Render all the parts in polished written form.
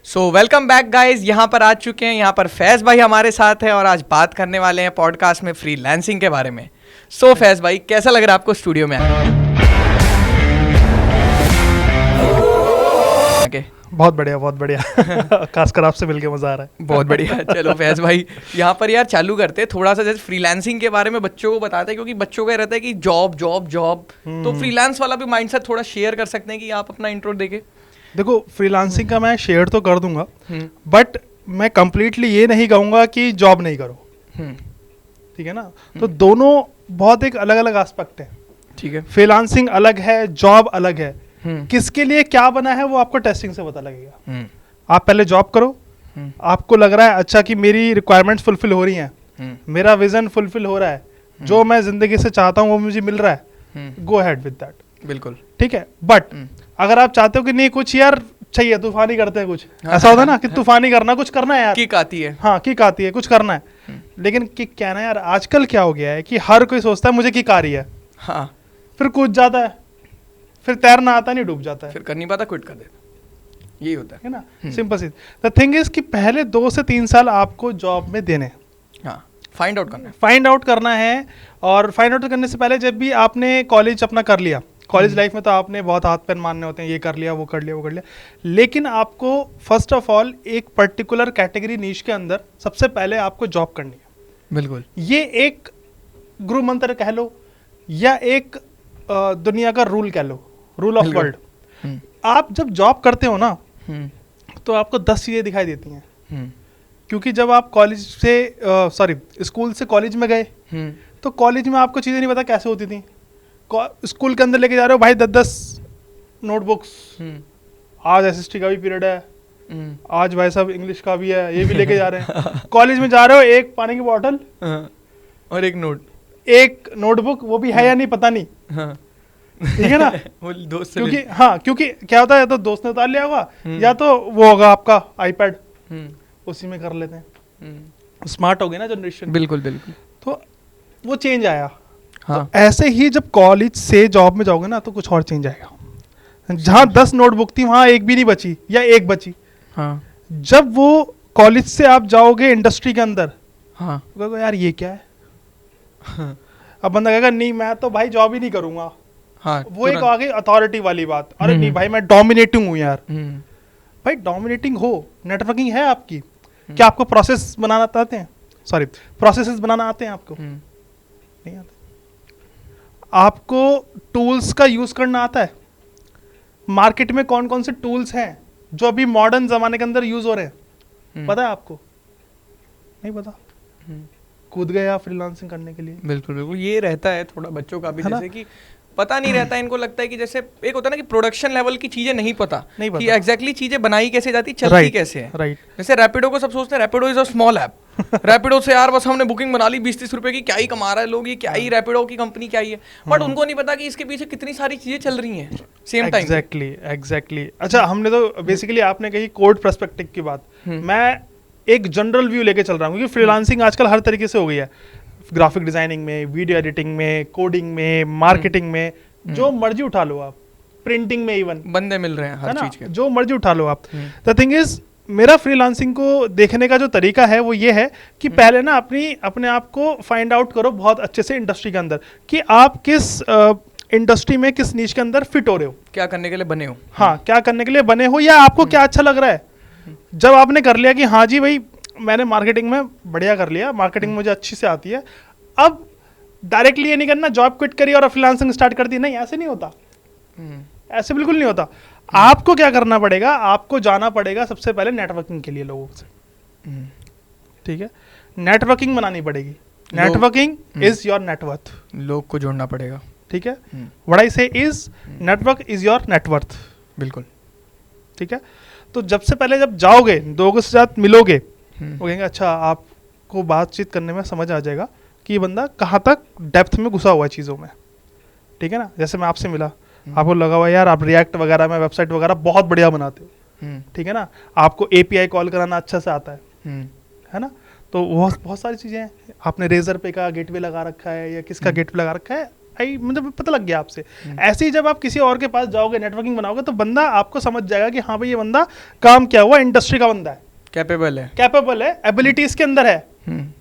So welcome back guys, यहाँ पर आ चुके हैं, यहाँ पर फैज़ भाई हमारे साथ है और आज बात करने वाले हैं पॉडकास्ट में फ्रीलांसिंग के बारे में। सो फैज़ भाई, कैसा लग रहा है आपको स्टूडियो में आके? बहुत बढ़िया खासकर आपसे मिलके मजा आ रहा है। बहुत बढ़िया। चलो फैज़ भाई, यहाँ पर यार चालू करते हैं थोड़ा सा, जैसे फ्रीलांसिंग के बारे में बच्चों को बताते हैं, क्योंकि बच्चों का रहता है कि जॉब जॉब जॉब, तो फ्रीलांस वाला भी माइंडसेट थोड़ा शेयर कर सकते हैं कि आप अपना इंट्रो देके। देखो, फ्रीलांसिंग का मैं शेयर तो कर दूंगा, बट मैं कंप्लीटली ये नहीं कहूँगा कि जॉब नहीं करो, ठीक है ना। तो दोनों बहुत एक अलग अलग एस्पेक्ट है, ठीक है। फ्रीलांसिंग अलग है, जॉब अलग है। किसके लिए क्या बना है वो आपको टेस्टिंग से पता लगेगा। आप पहले जॉब करो, आपको लग रहा है अच्छा कि मेरी रिक्वायरमेंट्स फुलफिल हो रही हैं, मेरा विजन फुलफिल हो रहा है, जो मैं जिंदगी से चाहता हूँ वो मुझे मिल रहा है, गो अहेड विद दैट। बिल्कुल ठीक है। बट अगर आप चाहते हो कि नहीं कुछ यार चाहिए, तूफानी करते हैं कुछ, ऐसा होता है ना कि तूफानी करना, कुछ करना है यार, किक आती है, हाँ किक आती है, कुछ करना है। लेकिन किक क्या है ना यार, आजकल क्या हो गया है कि हर कोई सोचता है मुझे किक आ रही है, हाँ, फिर कूद जाता है, फिर तैरना आता नहीं, डूब जाता है, फिर कर नहीं पाता, क्विट कर देता, यही होता है ना। Simple see the thing is कि पहले 2 से 3 साल आपको जॉब में देने, हाँ, फाइंड आउट करना है। और फाइंड आउट करने से पहले जब भी आपने कॉलेज अपना कर लिया, कॉलेज लाइफ में तो आपने बहुत हाथ पैर मारने होते हैं, ये कर लिया, वो कर लिया, वो कर लिया, लेकिन आपको फर्स्ट ऑफ ऑल एक पर्टिकुलर कैटेगरी नीश के अंदर सबसे पहले आपको जॉब करनी है। बिल्कुल, ये एक गुरु मंत्र कह लो या एक दुनिया का रूल कह लो, रूल ऑफ वर्ल्ड। आप जब जॉब करते हो ना तो आपको 10 चीजें दिखाई देती हैं, क्योंकि जब आप कॉलेज से स्कूल से कॉलेज में गए तो कॉलेज में आपको चीजें नहीं पता कैसे होती थी। स्कूल के अंदर लेके जा रहे हो भाई 10-10 नोटबुक्स, आज एसएसटी का भी पीरियड है, आज भाई साहब इंग्लिश का भी है, ये भी लेके जा रहे हैं। कॉलेज में जा रहे हो, एक पानी की बोतल और एक नोटबुक, वो भी है या नहीं पता नहीं, ठीक है ना। वो दोस्त क्योंकि क्या होता है, तो दोस्त ने उतार लिया होगा, या तो वो होगा आपका आईपैड, उसी में कर लेते हैं। स्मार्ट हो गई ना जनरेशन। बिल्कुल बिल्कुल, तो वो चेंज आया। हाँ। तो ऐसे ही जब कॉलेज से जॉब में जाओगे ना तो कुछ और चेंज आएगा। जहाँ 10 नोटबुक थी वहाँ एक भी नहीं बची या एक बची। हाँ। जब वो कॉलेज से आप जाओगे इंडस्ट्री के अंदर, हाँ, तो यार ये क्या है। हाँ। अब बंदा कहेगा नहीं मैं तो भाई जॉब ही नहीं करूंगा। हाँ, वो एक आ गई अथॉरिटी वाली बात, अरे नहीं भाई मैं डोमिनेटिंग हूँ यार। भाई डोमिनेटिंग हो, नेटवर्किंग है आपकी, क्या आपको प्रोसेस बनाना आते हैं, प्रोसेसेस बनाना आते हैं आपको? नहीं आते। आपको टूल्स का यूज करना आता है? मार्केट में कौन कौन से टूल्स हैं जो अभी मॉडर्न जमाने के अंदर यूज हो रहे हैं, पता है आपको? नहीं पता, कूद गए आप फ्रीलांसिंग करने के लिए। बिल्कुल बिल्कुल, ये रहता है थोड़ा बच्चों का भी, जैसे कि पता नहीं रहता है, इनको लगता है कि जैसे एक होता है ना कि प्रोडक्शन लेवल की चीजें नहीं पता कि एग्जैक्टली चीजें बनाई कैसे जाती, चलती कैसे है। राइट। जैसे रैपिडो को सब सोचते हैं Rapido is a small app, Rapido से यार बस हमने बुकिंग बना ली 20-30 रुपए की, क्या ही कमा रहा है लोग, ये क्या ही रैपिडो की कंपनी क्या ही है। बट उनको नहीं पता कि इसके पीछे कितनी सारी चीजें चल रही हैं सेम टाइम। एग्जैक्टली। अच्छा, हमने तो बेसिकली आपने कही कोड पर्सपेक्टिव की बात, मैं एक जनरल व्यू लेके चल रहा हूँ, क्योंकि फ्रीलांसिंग आजकल हर तरीके से हो गई है। ग्राफिक डिजाइनिंग में, वीडियो एडिटिंग में, कोडिंग में, मार्केटिंग में, जो मर्जी उठा लो आप, प्रिंटिंग में इवन बंदे मिल रहे हैं हर चीज के, जो मर्जी उठा लो आप। द थिंग इज, मेरा फ्रीलांसिंग को देखने का जो तरीका है वो ये है कि पहले ना अपने आप को फाइंड आउट करो बहुत अच्छे से इंडस्ट्री के अंदर, कि आप किस इंडस्ट्री में, किस नीश के अंदर फिट हो रहे हो, क्या करने के लिए बने हो। हाँ, क्या करने के लिए बने हो, या आपको क्या अच्छा लग रहा है। जब आपने कर लिया कि हाँ जी भाई मैंने मार्केटिंग में बढ़िया कर लिया, मार्केटिंग मुझे अच्छी से आती है, अब डायरेक्टली ये नहीं करना जॉब क्विट करी और फ्रीलांसिंग स्टार्ट कर दी, नहीं, ऐसे नहीं होता, ऐसे बिल्कुल नहीं होता। आपको क्या करना पड़ेगा, आपको जाना पड़ेगा सबसे पहले नेटवर्किंग के लिए लोगों से, ठीक है। नेटवर्किंग बनानी पड़ेगी, नेटवर्किंग इज योर नेटवर्थ, लोग को जोड़ना पड़ेगा, ठीक है। व्हाट आई से is network is your net worth, बिल्कुल, ठीक है। तो जब से पहले जब जाओगे, लोगों के साथ मिलोगे, वो कहेंगे अच्छा, आपको बातचीत करने में समझ आ जाएगा कि ये बंदा कहाँ तक डेप्थ में घुसा हुआ है चीज़ों में, ठीक है ना। जैसे मैं आपसे मिला, आपको लगा हुआ यार आप रिएक्ट वगैरह में, वेबसाइट वगैरह बहुत बढ़िया बनाते हो, ठीक है ना, आपको एपीआई कॉल कराना अच्छा से आता है ना। तो बहुत सारी चीज़ें हैं, आपने रेजर पे का गेटवे लगा रखा है या किसका गेटवे लगा रखा है, आई मतलब पता लग गया आपसे। ऐसे ही जब आप किसी और के पास जाओगे, नेटवर्किंग बनाओगे, तो बंदा आपको समझ जाएगा कि हाँ भाई ये बंदा काम किया हुआ इंडस्ट्री का बंदा है, कैपेबल है, एबिलिटीज के अंदर है।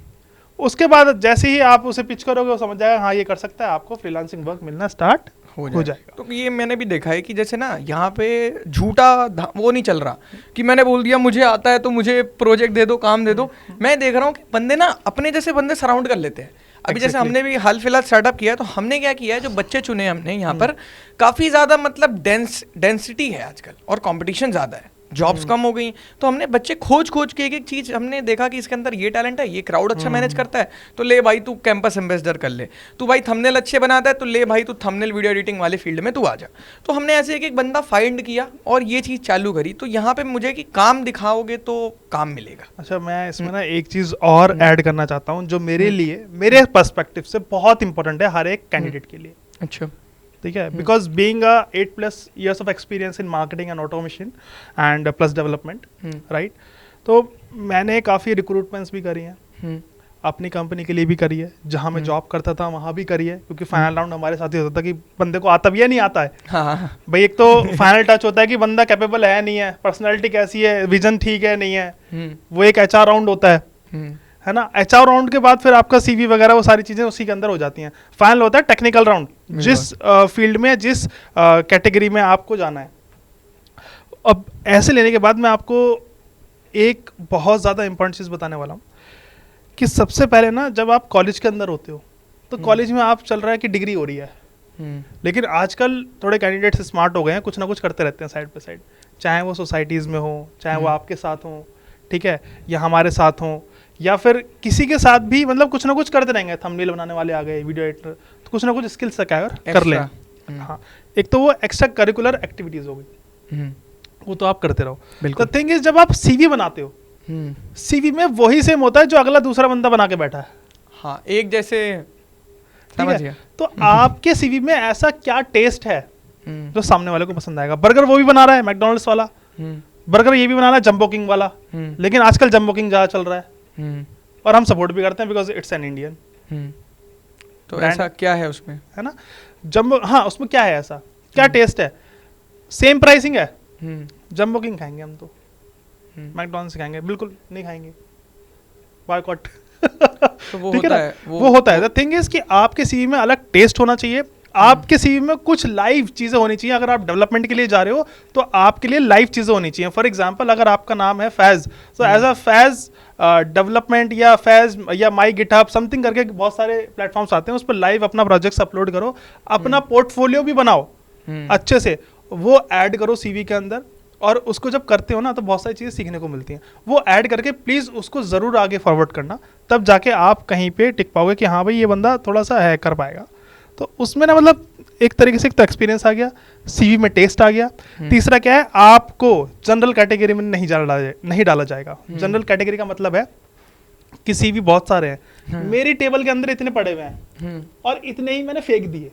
उसके बाद जैसे ही आप उसे पिच करोगे वो समझ जाएगा हाँ ये कर सकता है, आपको फ्रीलांसिंग वर्क मिलना स्टार्ट हो जाएगा। तो ये मैंने भी देखा है कि जैसे ना यहाँ पे झूठा वो नहीं चल रहा कि मैंने बोल दिया मुझे आता है तो मुझे प्रोजेक्ट दे दो, काम दे दो। मैं देख रहा हूँ कि बंदे ना अपने जैसे बंदे सराउंड कर लेते हैं। अभी जैसे हमने भी हाल फिलहाल स्टार्टअप किया, तो हमने क्या किया है, जो बच्चे चुने हमने यहाँ पर, काफ़ी ज़्यादा मतलब डेंसिटी है आजकल और कंपटीशन ज़्यादा है, जॉब्स कम हो गई, तो हमने बच्चे खोज के एक एक चीज़ हमने देखा कि इसके अंदर ये टैलेंट है, ये क्राउड अच्छा मैनेज करता है, तो ले भाई तू कैंपस एम्बेसडर कर ले, तू भाई थंबनेल अच्छे बनाता है, तो ले भाई तू थंबनेल वीडियो एडिटिंग वाले फील्ड में तू आ जा। तो हमने ऐसे एक एक बंदा फाइंड किया और ये चीज़ चालू करी। तो यहाँ पे मुझे कि काम दिखाओगे तो काम मिलेगा। अच्छा, मैं इसमें ना एक चीज़ और ऐड करना चाहता हूँ जो मेरे लिए, मेरे पर्सपेक्टिव से बहुत इंपॉर्टेंट है हर एक कैंडिडेट के लिए। अच्छा, ठीक है, because being 8+ years of experience in marketing and automation and plus development, right, तो मैंने काफ़ी रिक्रूटमेंट्स भी करी हैं, अपनी कंपनी के लिए भी करी है, जहाँ मैं जॉब करता था वहाँ भी करी है, क्योंकि फाइनल राउंड हमारे साथ ही होता था कि बंदे को आता भी है नहीं आता है। हाँ भाई एक तो फाइनल टच होता है कि बंदा कैपेबल है नहीं है, पर्सनैलिटी कैसी है, विजन ठीक है नहीं है, वो एक HR राउंड होता है ना। HR राउंड के बाद फिर आपका CV वगैरह वो सारी चीज़ें उसी के अंदर हो जाती हैं। फाइनल होता है टेक्निकल राउंड, जिस फील्ड में, जिस कैटेगरी में आपको जाना है। अब ऐसे लेने के बाद मैं आपको एक बहुत ज़्यादा इंपॉर्टेंट चीज़ बताने वाला हूँ कि सबसे पहले ना, जब आप कॉलेज के अंदर होते हो तो कॉलेज में आप चल रहा है कि डिग्री हो रही है, लेकिन आजकल थोड़े कैंडिडेट्स स्मार्ट हो गए हैं, कुछ ना कुछ करते रहते हैं साइड पे साइड, चाहे वो सोसाइटीज़ में हो, चाहे वो आपके साथ हो, ठीक है, या हमारे साथ हो, या फिर किसी के साथ भी, मतलब कुछ ना कुछ करते रहेंगे। थंबनेल बनाने वाले आ गए, वीडियो एडिटर, तो कुछ ना कुछ स्किल्स कर लें। हाँ, एक तो वो एक्स्ट्रा करिकुलर एक्टिविटीज़ हो गई, वो तो आप करते रहो। तो थिंग इज, जब आप CV बनाते हो, CV में वही सेम होता है जो अगला दूसरा बंदा बना के बैठा है। हाँ, एक जैसे, समझ गया। तो आपके CV में ऐसा क्या टेस्ट है जो सामने वाले को पसंद आएगा? बर्गर वो भी बना रहा है, मैकडॉनल्ड्स वाला, बर्गर ये भी बना रहा है जंबो किंग वाला, लेकिन आजकल जंबो किंग ज़्यादा चल रहा है और हम सपोर्ट भी करते हैं बिकॉज इट्स एन इंडियन। तो ऐसा क्या है उसमें, है ना, जंबो, हाँ उसमें क्या है, ऐसा क्या टेस्ट है? सेम प्राइसिंग है, जंबो किंग खाएंगे हम तो, मैकडॉनल्ड्स खाएंगे बिल्कुल नहीं खाएंगे, बॉयकॉट। तो वो होता है, वो होता है। द थिंग इज कि आपके CV में अलग टेस्ट होना चाहिए, आपके CV में कुछ लाइव चीज़ें होनी चाहिए। अगर आप डेवलपमेंट के लिए जा रहे हो तो आपके लिए लाइव चीज़ें होनी चाहिए। फॉर एग्जांपल, अगर आपका नाम है फैज़, तो एज अ फैज़ डेवलपमेंट या फैज़ या माई गिटहब समथिंग करके बहुत सारे प्लेटफॉर्म्स आते हैं, उस पर लाइव अपना प्रोजेक्ट्स अपलोड करो, अपना पोर्टफोलियो भी बनाओ अच्छे से, वो ऐड करो CV के अंदर। और उसको जब करते हो ना तो बहुत सारी चीज़ें सीखने को मिलती हैं, वो ऐड करके प्लीज़ उसको ज़रूर आगे फॉरवर्ड करना, तब जाके आप कहीं पे टिक पाओगे कि हाँ भाई ये बंदा थोड़ा सा है, कर पाएगा। तो उसमें ना मतलब एक तरीके से एक तो एक्सपीरियंस आ गया, CV में टेस्ट आ गया। तीसरा क्या है, आपको जनरल कैटेगरी में नहीं डाला जाएगा। जनरल कैटेगरी का मतलब है कि CV बहुत सारे हैं, मेरी टेबल के अंदर इतने पड़े हुए हैं और इतने ही मैंने फेंक दिए।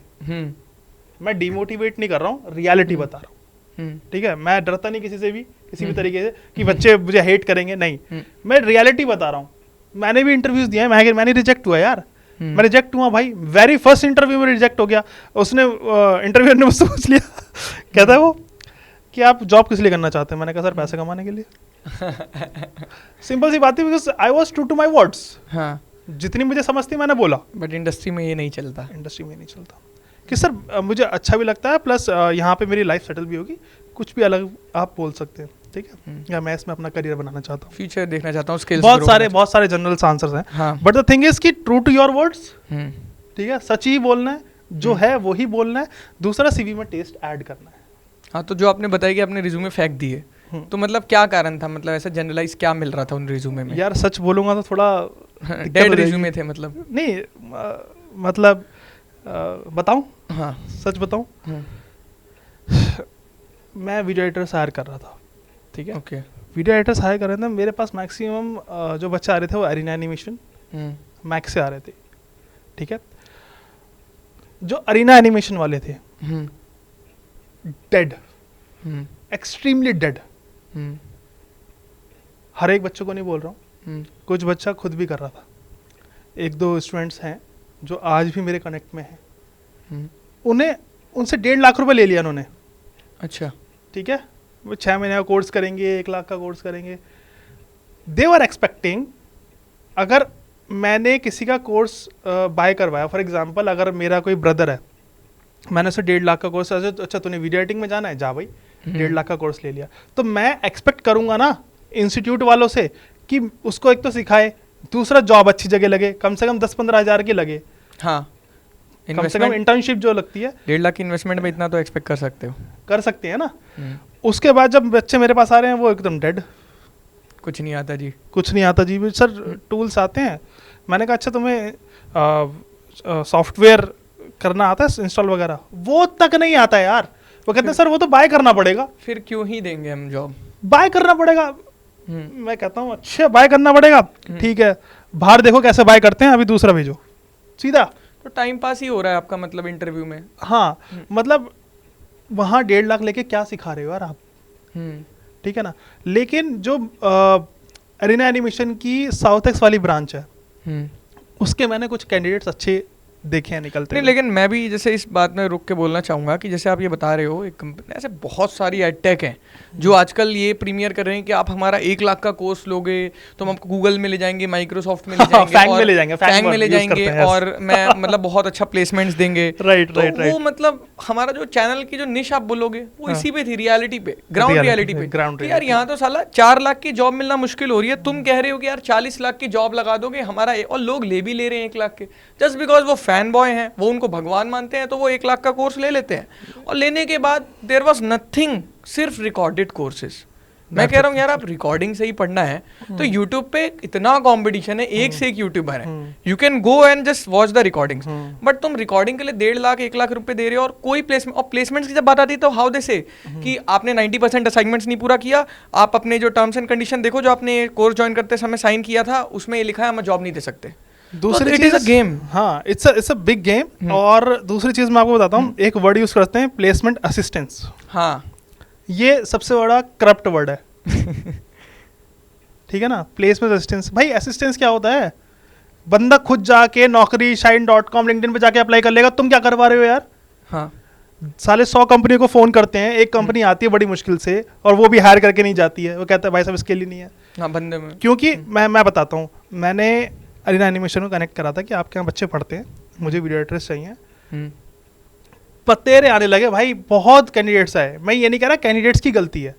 मैं डिमोटिवेट नहीं कर रहा हूँ, रियलिटी बता रहा हूँ, ठीक है। मैं डरता नहीं किसी से भी, किसी भी तरीके से कि बच्चे मुझे हेट करेंगे, नहीं, मैं रियलिटी बता रहा हूँ। मैंने भी इंटरव्यूज दिया है, मैंने रिजेक्ट हुआ यार, मैं रिजेक्ट हुआ भाई, वेरी फर्स्ट इंटरव्यू में रिजेक्ट हो गया। उसने इंटरव्यूअर ने मुझसे पूछ लिया, कहता है वो कि आप जॉब किस लिए करना चाहते हैं? मैंने कहा सर पैसे कमाने के लिए। सिंपल सी बात है, because I was true to my words. जितनी मुझे समझ थी मैंने बोला, बट इंडस्ट्री में ये नहीं चलता, इंडस्ट्री में नहीं चलता कि सर मुझे अच्छा भी लगता है, प्लस यहाँ पे मेरी लाइफ सेटल भी होगी, कुछ भी अलग आप बोल सकते हैं, ठीक है, या मैं इसमें अपना करियर बनाना चाहता हूँ, फ्यूचर देखना चाहता हूँ, स्किल्स बहुत सारे जनरल आंसर्स हैं, बट द थिंग इज कि ट्रू टू योर वर्ड्स, ठीक है, सच ही बोलना है, जो है वो ही बोलना है। दूसरा CV में टेस्ट ऐड करना है। हाँ, तो जो आपने बताया कि आपने रिज्यूमे फेंक दिए, तो मतलब क्या कारण था, मतलब ऐसा जनरलाइज क्या मिल रहा था उन रिज्यूमे में? यार सच बोलूंगा तो थोड़ा डेड रिज्यूमे थे, मतलब नहीं, मतलब बताऊं, हाँ सच बताऊं, मैं वीडियो एडिटर्स हायर कर रहा था, ठीक है, ओके, वीडियो एडिटर्स हायर कर रहे थे, मेरे पास मैक्सिमम जो बच्चे आ रहे थे वो अरीना एनिमेशन मैक्स से आ रहे थे, ठीक है। जो अरीना एनिमेशन वाले थे, डेड, एक्सट्रीमली डेड, हर एक बच्चों को नहीं बोल रहा हूँ, कुछ बच्चा खुद भी कर रहा था। एक दो स्टूडेंट्स हैं जो आज भी मेरे कनेक्ट में हैं, उन्हें उनसे 1.5 लाख रुपए ले लिया उन्होंने। अच्छा, ठीक है, वो 6 महीने का कोर्स करेंगे, 1 लाख का कोर्स करेंगे। दे वर एक्सपेक्टिंग, अगर मैंने किसी का कोर्स बाय करवाया, फॉर एग्जांपल अगर मेरा कोई ब्रदर है, मैंने उसे 1.5 लाख का कोर्स, अच्छा तूने वीडियो एडिटिंग में जाना है, जा भाई 1.5 लाख का कोर्स ले लिया, तो मैं एक्सपेक्ट करूंगा ना इंस्टीट्यूट वालों से कि उसको एक तो सिखाए, दूसरा जॉब अच्छी जगह लगे, कम से कम 10-15 हज़ार की लगे। हाँ, कम से कम इंटर्नशिप जो लगती है 1.5 लाख की इन्वेस्टमेंट में इतना तो एक्सपेक्ट कर सकते हो, कर सकते हैं ना। उसके बाद जब बच्चे मेरे पास आ रहे हैं वो एकदम डेड, कुछ नहीं आता जी, कुछ नहीं आता जी सर, टूल्स आते हैं। मैंने कहा अच्छा तुम्हें सॉफ्टवेयर करना आता है इंस्टॉल वगैरह, वो तक नहीं आता है यार। वो कहते हैं सर वो तो बाय करना पड़ेगा। फिर क्यों ही देंगे हम जॉब, बाय करना पड़ेगा। मैं कहता हूँ अच्छा बाय करना पड़ेगा, ठीक है, बाहर देखो कैसे बाय करते हैं, अभी दूसरा भेजो सीधा। तो टाइम पास ही हो रहा है आपका मतलब इंटरव्यू में। हाँ, मतलब वहाँ 1.5 लाख लेके क्या सिखा रहे हो यार आप, ठीक है ना। लेकिन जो अरीना एनिमेशन की साउथ एक्स वाली ब्रांच है, उसके मैंने कुछ कैंडिडेट्स अच्छे देखे हैं निकलते नहीं, लेकिन मैं भी जैसे इस बात में रुक के बोलना चाहूँगा कि जैसे आप ये बता रहे हो, एक कंपनी ऐसे बहुत सारी एडटेक हैं जो आजकल ये प्रीमियर कर रहे हैं कि आप हमारा 1 लाख का कोर्स लोगे तो हम आपको गूगल में ले जाएंगे, माइक्रोसॉफ्ट में ले जाएंगे, फैंग में ले जाएंगे, फैंग में ले जाएंगे और मैं मतलब बहुत अच्छा प्लेसमेंट्स देंगे। राइट, वो मतलब हमारा जो चैनल की जो निश आप बोलोगे वो इसी पे थी, रियलिटी पे, ग्राउंड रियलिटी पे। यार यहाँ तो साला 4 लाख की जॉब मिलना मुश्किल हो रही है, तुम कह रहे हो कि यार 40 लाख की जॉब लगा दोगे हमारा, और लोग ले भी ले रहे हैं 1 लाख के, जस्ट बिकॉज वो फैन बॉय हैं, वो उनको भगवान मानते हैं, तो वो 1 लाख का कोर्स ले लेते हैं। और लेने के बाद देयर वाज नथिंग, सिर्फ रिकॉर्डेड कोर्सेज। मैं कह रहा हूँ यार आप रिकॉर्डिंग से ही पढ़ना है तो यूट्यूब पे इतना कंपटीशन है, एक से एक यूट्यूबर है, you can go and just watch the recordings. But तुम रिकॉर्डिंग के लिए 1.5 लाख 1 लाख रुपए दे रहे हो, और कोई प्लेसमेंट, और प्लेसमेंट्स की जब बात आती है तो हाउ दे से कि आपने 90% असाइनमेंट्स नहीं पूरा किया, आप अपने जो टर्म्स एंड कंडीशन देखो जो आपने कोर्स ज्वाइन करते समय साइन किया था, उसमें ये लिखा है हम जॉब नहीं दे सकते। दूसरी चीज गेम, हाँ इट्स अ बिग गेम। और दूसरी चीज मैं आपको बताता हूँ, एक वर्ड यूज करते हैं प्लेसमेंट असिस्टेंस। हाँ, ये सबसे बड़ा करप्ट वर्ड है ठीक है ना, प्लेसमेंट असिस्टेंस। भाई असिस्टेंस क्या होता है, बंदा खुद जाके नौकरी shine.com लिंक्डइन पे जाके अप्लाई कर लेगा, तुम क्या करवा रहे हो यार। हाँ, साले 100 कंपनी को फोन करते हैं, एक कंपनी आती है बड़ी मुश्किल से और वो भी हायर करके नहीं जाती है, वो कहता है भाई साहब इसके लिए नहीं है। हाँ, बंदे में क्योंकि मैं बताता हूँ, मैंने अरीना एनिमेशन को कनेक्ट करा था कि आपके यहाँ बच्चे पढ़ते हैं, मुझे वीडियो एडिटर्स चाहिए, पतेरे आने लगे भाई, बहुत कैंडिडेट्स आए। मैं ये नहीं कह रहा कैंडिडेट्स की गलती है,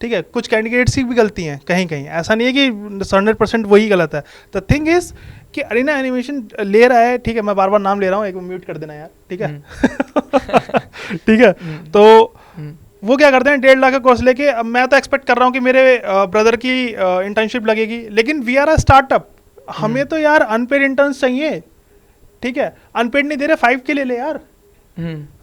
ठीक है, कुछ कैंडिडेट्स की भी गलती हैं कहीं कहीं, ऐसा नहीं है कि 100% वही गलत है। द थिंग इज कि अरीना एनिमेशन ले रहा है, ठीक है, मैं बार बार नाम ले रहा हूँ, एक म्यूट कर देना यार, ठीक है ठीक है। तो वो क्या करते हैं, 1.5 लाख का कोर्स लेके, अब मैं तो एक्सपेक्ट कर रहा हूँ कि मेरे ब्रदर की इंटर्नशिप लगेगी, लेकिन वी आर अ स्टार्टअप, हमें तो यार अनपेड इंटर्न्स चाहिए, ठीक है, अनपेड नहीं दे रहे, 5 के ले ले यार,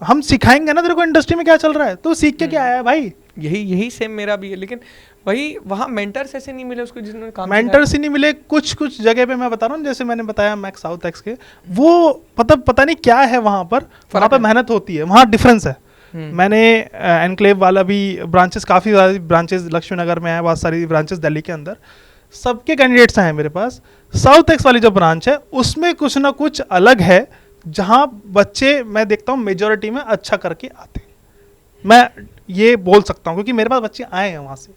हम सिखाएंगे ना तेरे को इंडस्ट्री में क्या चल रहा है, तो सीख के क्या आया है भाई। यही सेम मेरा भी है, लेकिन वही वहाँ मेंटर्स ऐसे नहीं मिले उसको जिन्होंने काम मेंटर्स ही नहीं मिले। कुछ जगह पे मैं बता रहा हूँ, जैसे मैंने बताया मैक्स साउथ एक्स के, वो पता नहीं क्या है वहाँ पर मेहनत होती है, वहाँ डिफरेंस है। मैंने एनक्लेव वाला भी ब्रांचेस, काफ़ी सारी ब्रांचेस लक्ष्मी नगर में है, बहुत सारी ब्रांचेस दिल्ली के अंदर, सबके कैंडिडेट्स हैं मेरे पास। साउथ एक्स वाली जो ब्रांच है उसमें कुछ ना कुछ अलग है, जहाँ बच्चे मैं देखता हूँ मेजॉरिटी में अच्छा करके आते हैं, मैं ये बोल सकता हूँ क्योंकि मेरे पास बच्चे आए हैं वहाँ से,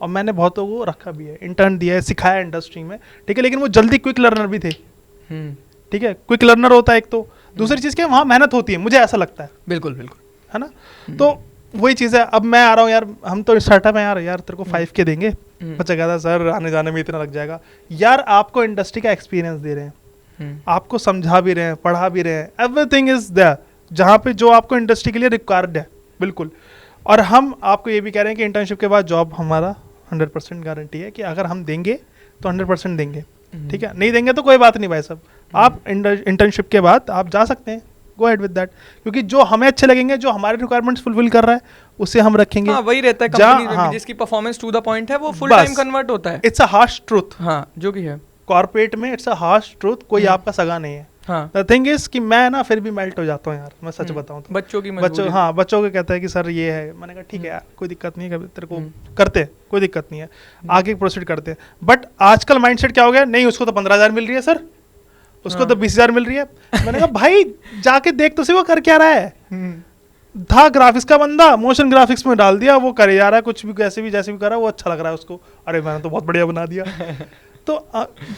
और मैंने बहुतों को रखा भी है, इंटर्न दिया है, सिखाया इंडस्ट्री में, ठीक है, लेकिन वो जल्दी क्विक लर्नर भी थे, ठीक है, क्विक लर्नर होता है एक तो, दूसरी चीज़ क्या वहाँ मेहनत होती है, मुझे ऐसा लगता है। बिल्कुल बिल्कुल, है ना, तो वही चीज़ है। अब मैं आ रहा हूँ यार, हम तो स्टार्टअप है यार तेरे को 5 के देंगे, बच्चा कहता है सर आने जाने में इतना लग जाएगा। यार आपको इंडस्ट्री का एक्सपीरियंस दे रहे हैं, आपको समझा भी रहे हैं, पढ़ा भी रहे हैं, एवरीथिंग इज देयर, जहाँ पे जो आपको इंडस्ट्री के लिए रिक्वायर्ड है बिल्कुल। और हम आपको ये भी कह रहे हैं कि इंटर्नशिप के बाद जॉब हमारा 100% गारंटी है कि अगर हम देंगे तो 100% देंगे, ठीक है, नहीं देंगे तो कोई बात नहीं भाई साहब, आप इंटर्नशिप के बाद आप जा सकते हैं, गो अहेड विद दैट, क्योंकि जो हमें अच्छे लगेंगे, जो हमारे रिक्वायरमेंट्स फुलफिल कर रहा है उसे हम रखेंगे। हाँ, वही रहता है कंपनी में, जिसकी परफॉर्मेंस टू द पॉइंट है वो फुल टाइम कन्वर्ट होता है। इट्स अ हार्श ट्रूथ, हाँ, जो कि है कॉर्पोरेट में, इट्स अ हार्श ट्रूथ, कोई आपका सगा नहीं है। द थिंग इज कि मैं ना फिर भी मेल्ट हो जाता हूँ यार, मैं सच बताऊँ तो, बच्चों की मजबूरी, बच्चों को कहता है कि सर ये है, मैंने कहा ठीक है यार कोई दिक्कत नहीं है, तेरे को करते कोई दिक्कत नहीं है, आगे प्रोसीड करते हैं। बट आजकल माइंडसेट क्या हो गया, नहीं उसको तो 15,000 मिल रही है सर, उसको तो 20,000 मिल रही है। मैंने कहा भाई जाके देख तो सही वो कर क्या रहा है। था ग्राफिक्स का बंदा, मोशन ग्राफिक्स में डाल दिया, वो करे जा रहा है कुछ भी, कैसे भी जैसे भी कर रहा है, वो अच्छा लग रहा है उसको। अरे मैंने तो बहुत बढ़िया बना दिया। तो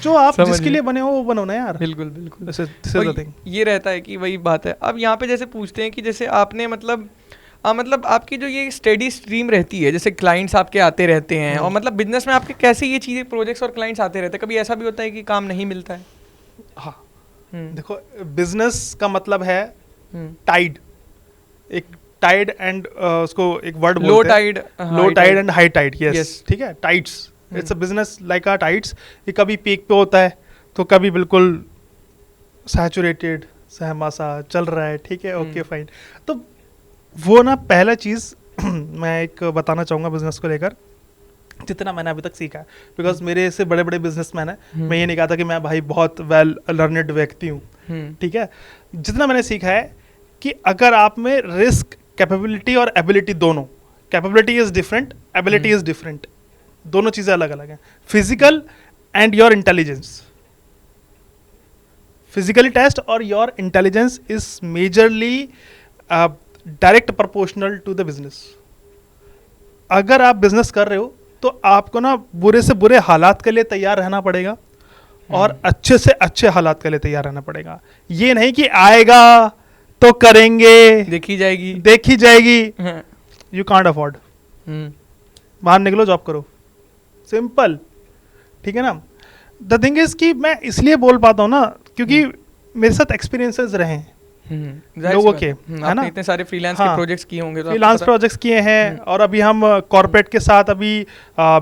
जो आप जिसके लिए बने हो वो बनो ना यार। बिल्कुल बिल्कुल। ये रहता है कि वही बात है। अब यहाँ पे जैसे पूछते हैं कि जैसे आपने मतलब आपकी जो ये स्टेडी स्ट्रीम रहती है, जैसे क्लाइंट्स आपके आते रहते हैं, और मतलब बिजनेस में आपके कैसे ये चीज़ें प्रोजेक्ट्स और क्लाइंट्स आते रहते हैं, कभी ऐसा भी होता है कि काम नहीं मिलता है? हाँ देखो, बिजनेस का मतलब है टाइड, एक टाइड एंड उसको एक वर्ड बोलते हैं, low tide and high tide. Yes, ठीक है, tides. It's a business like a tides. ये कभी पीक पे होता है तो कभी बिल्कुल सैचुरेटेड, सहमासा चल रहा है, ठीक है, ओके फाइन। तो वो ना पहला चीज़ मैं एक बताना चाहूँगा बिजनेस को लेकर, जितना मैंने अभी तक सीखा है, बिकॉज मेरे से बड़े बड़े बिजनेसमैन है, मैं ये नहीं कहता कि मैं भाई बहुत वेल लर्नेड व्यक्ति हूँ, ठीक है। जितना मैंने सीखा है कि अगर आप में रिस्क, कैपेबिलिटी और एबिलिटी दोनों, capability is different, ability is different, दोनों चीज़ें अलग अलग हैं। Physical and your intelligence, physically test और your intelligence is majorly direct proportional to the business. अगर आप बिजनेस कर रहे हो तो आपको ना बुरे से बुरे हालात के लिए तैयार रहना पड़ेगा और अच्छे से अच्छे हालात के लिए तैयार रहना पड़ेगा। ये नहीं कि आएगा तो करेंगे, देखी जाएगी, यू कांट अफोर्ड, बाहर निकलो जॉब करो, सिंपल, ठीक है ना। द थिंग इज कि मैं इसलिए बोल पाता हूँ ना क्योंकि मेरे साथ एक्सपीरियंसेस रहे हैं लोगों के, है ना। इतने सारे फ्रीलांस के प्रोजेक्ट्स किए होंगे, फ्रीलांस प्रोजेक्ट्स किए हैं, और अभी हम कॉर्पोरेट के साथ अभी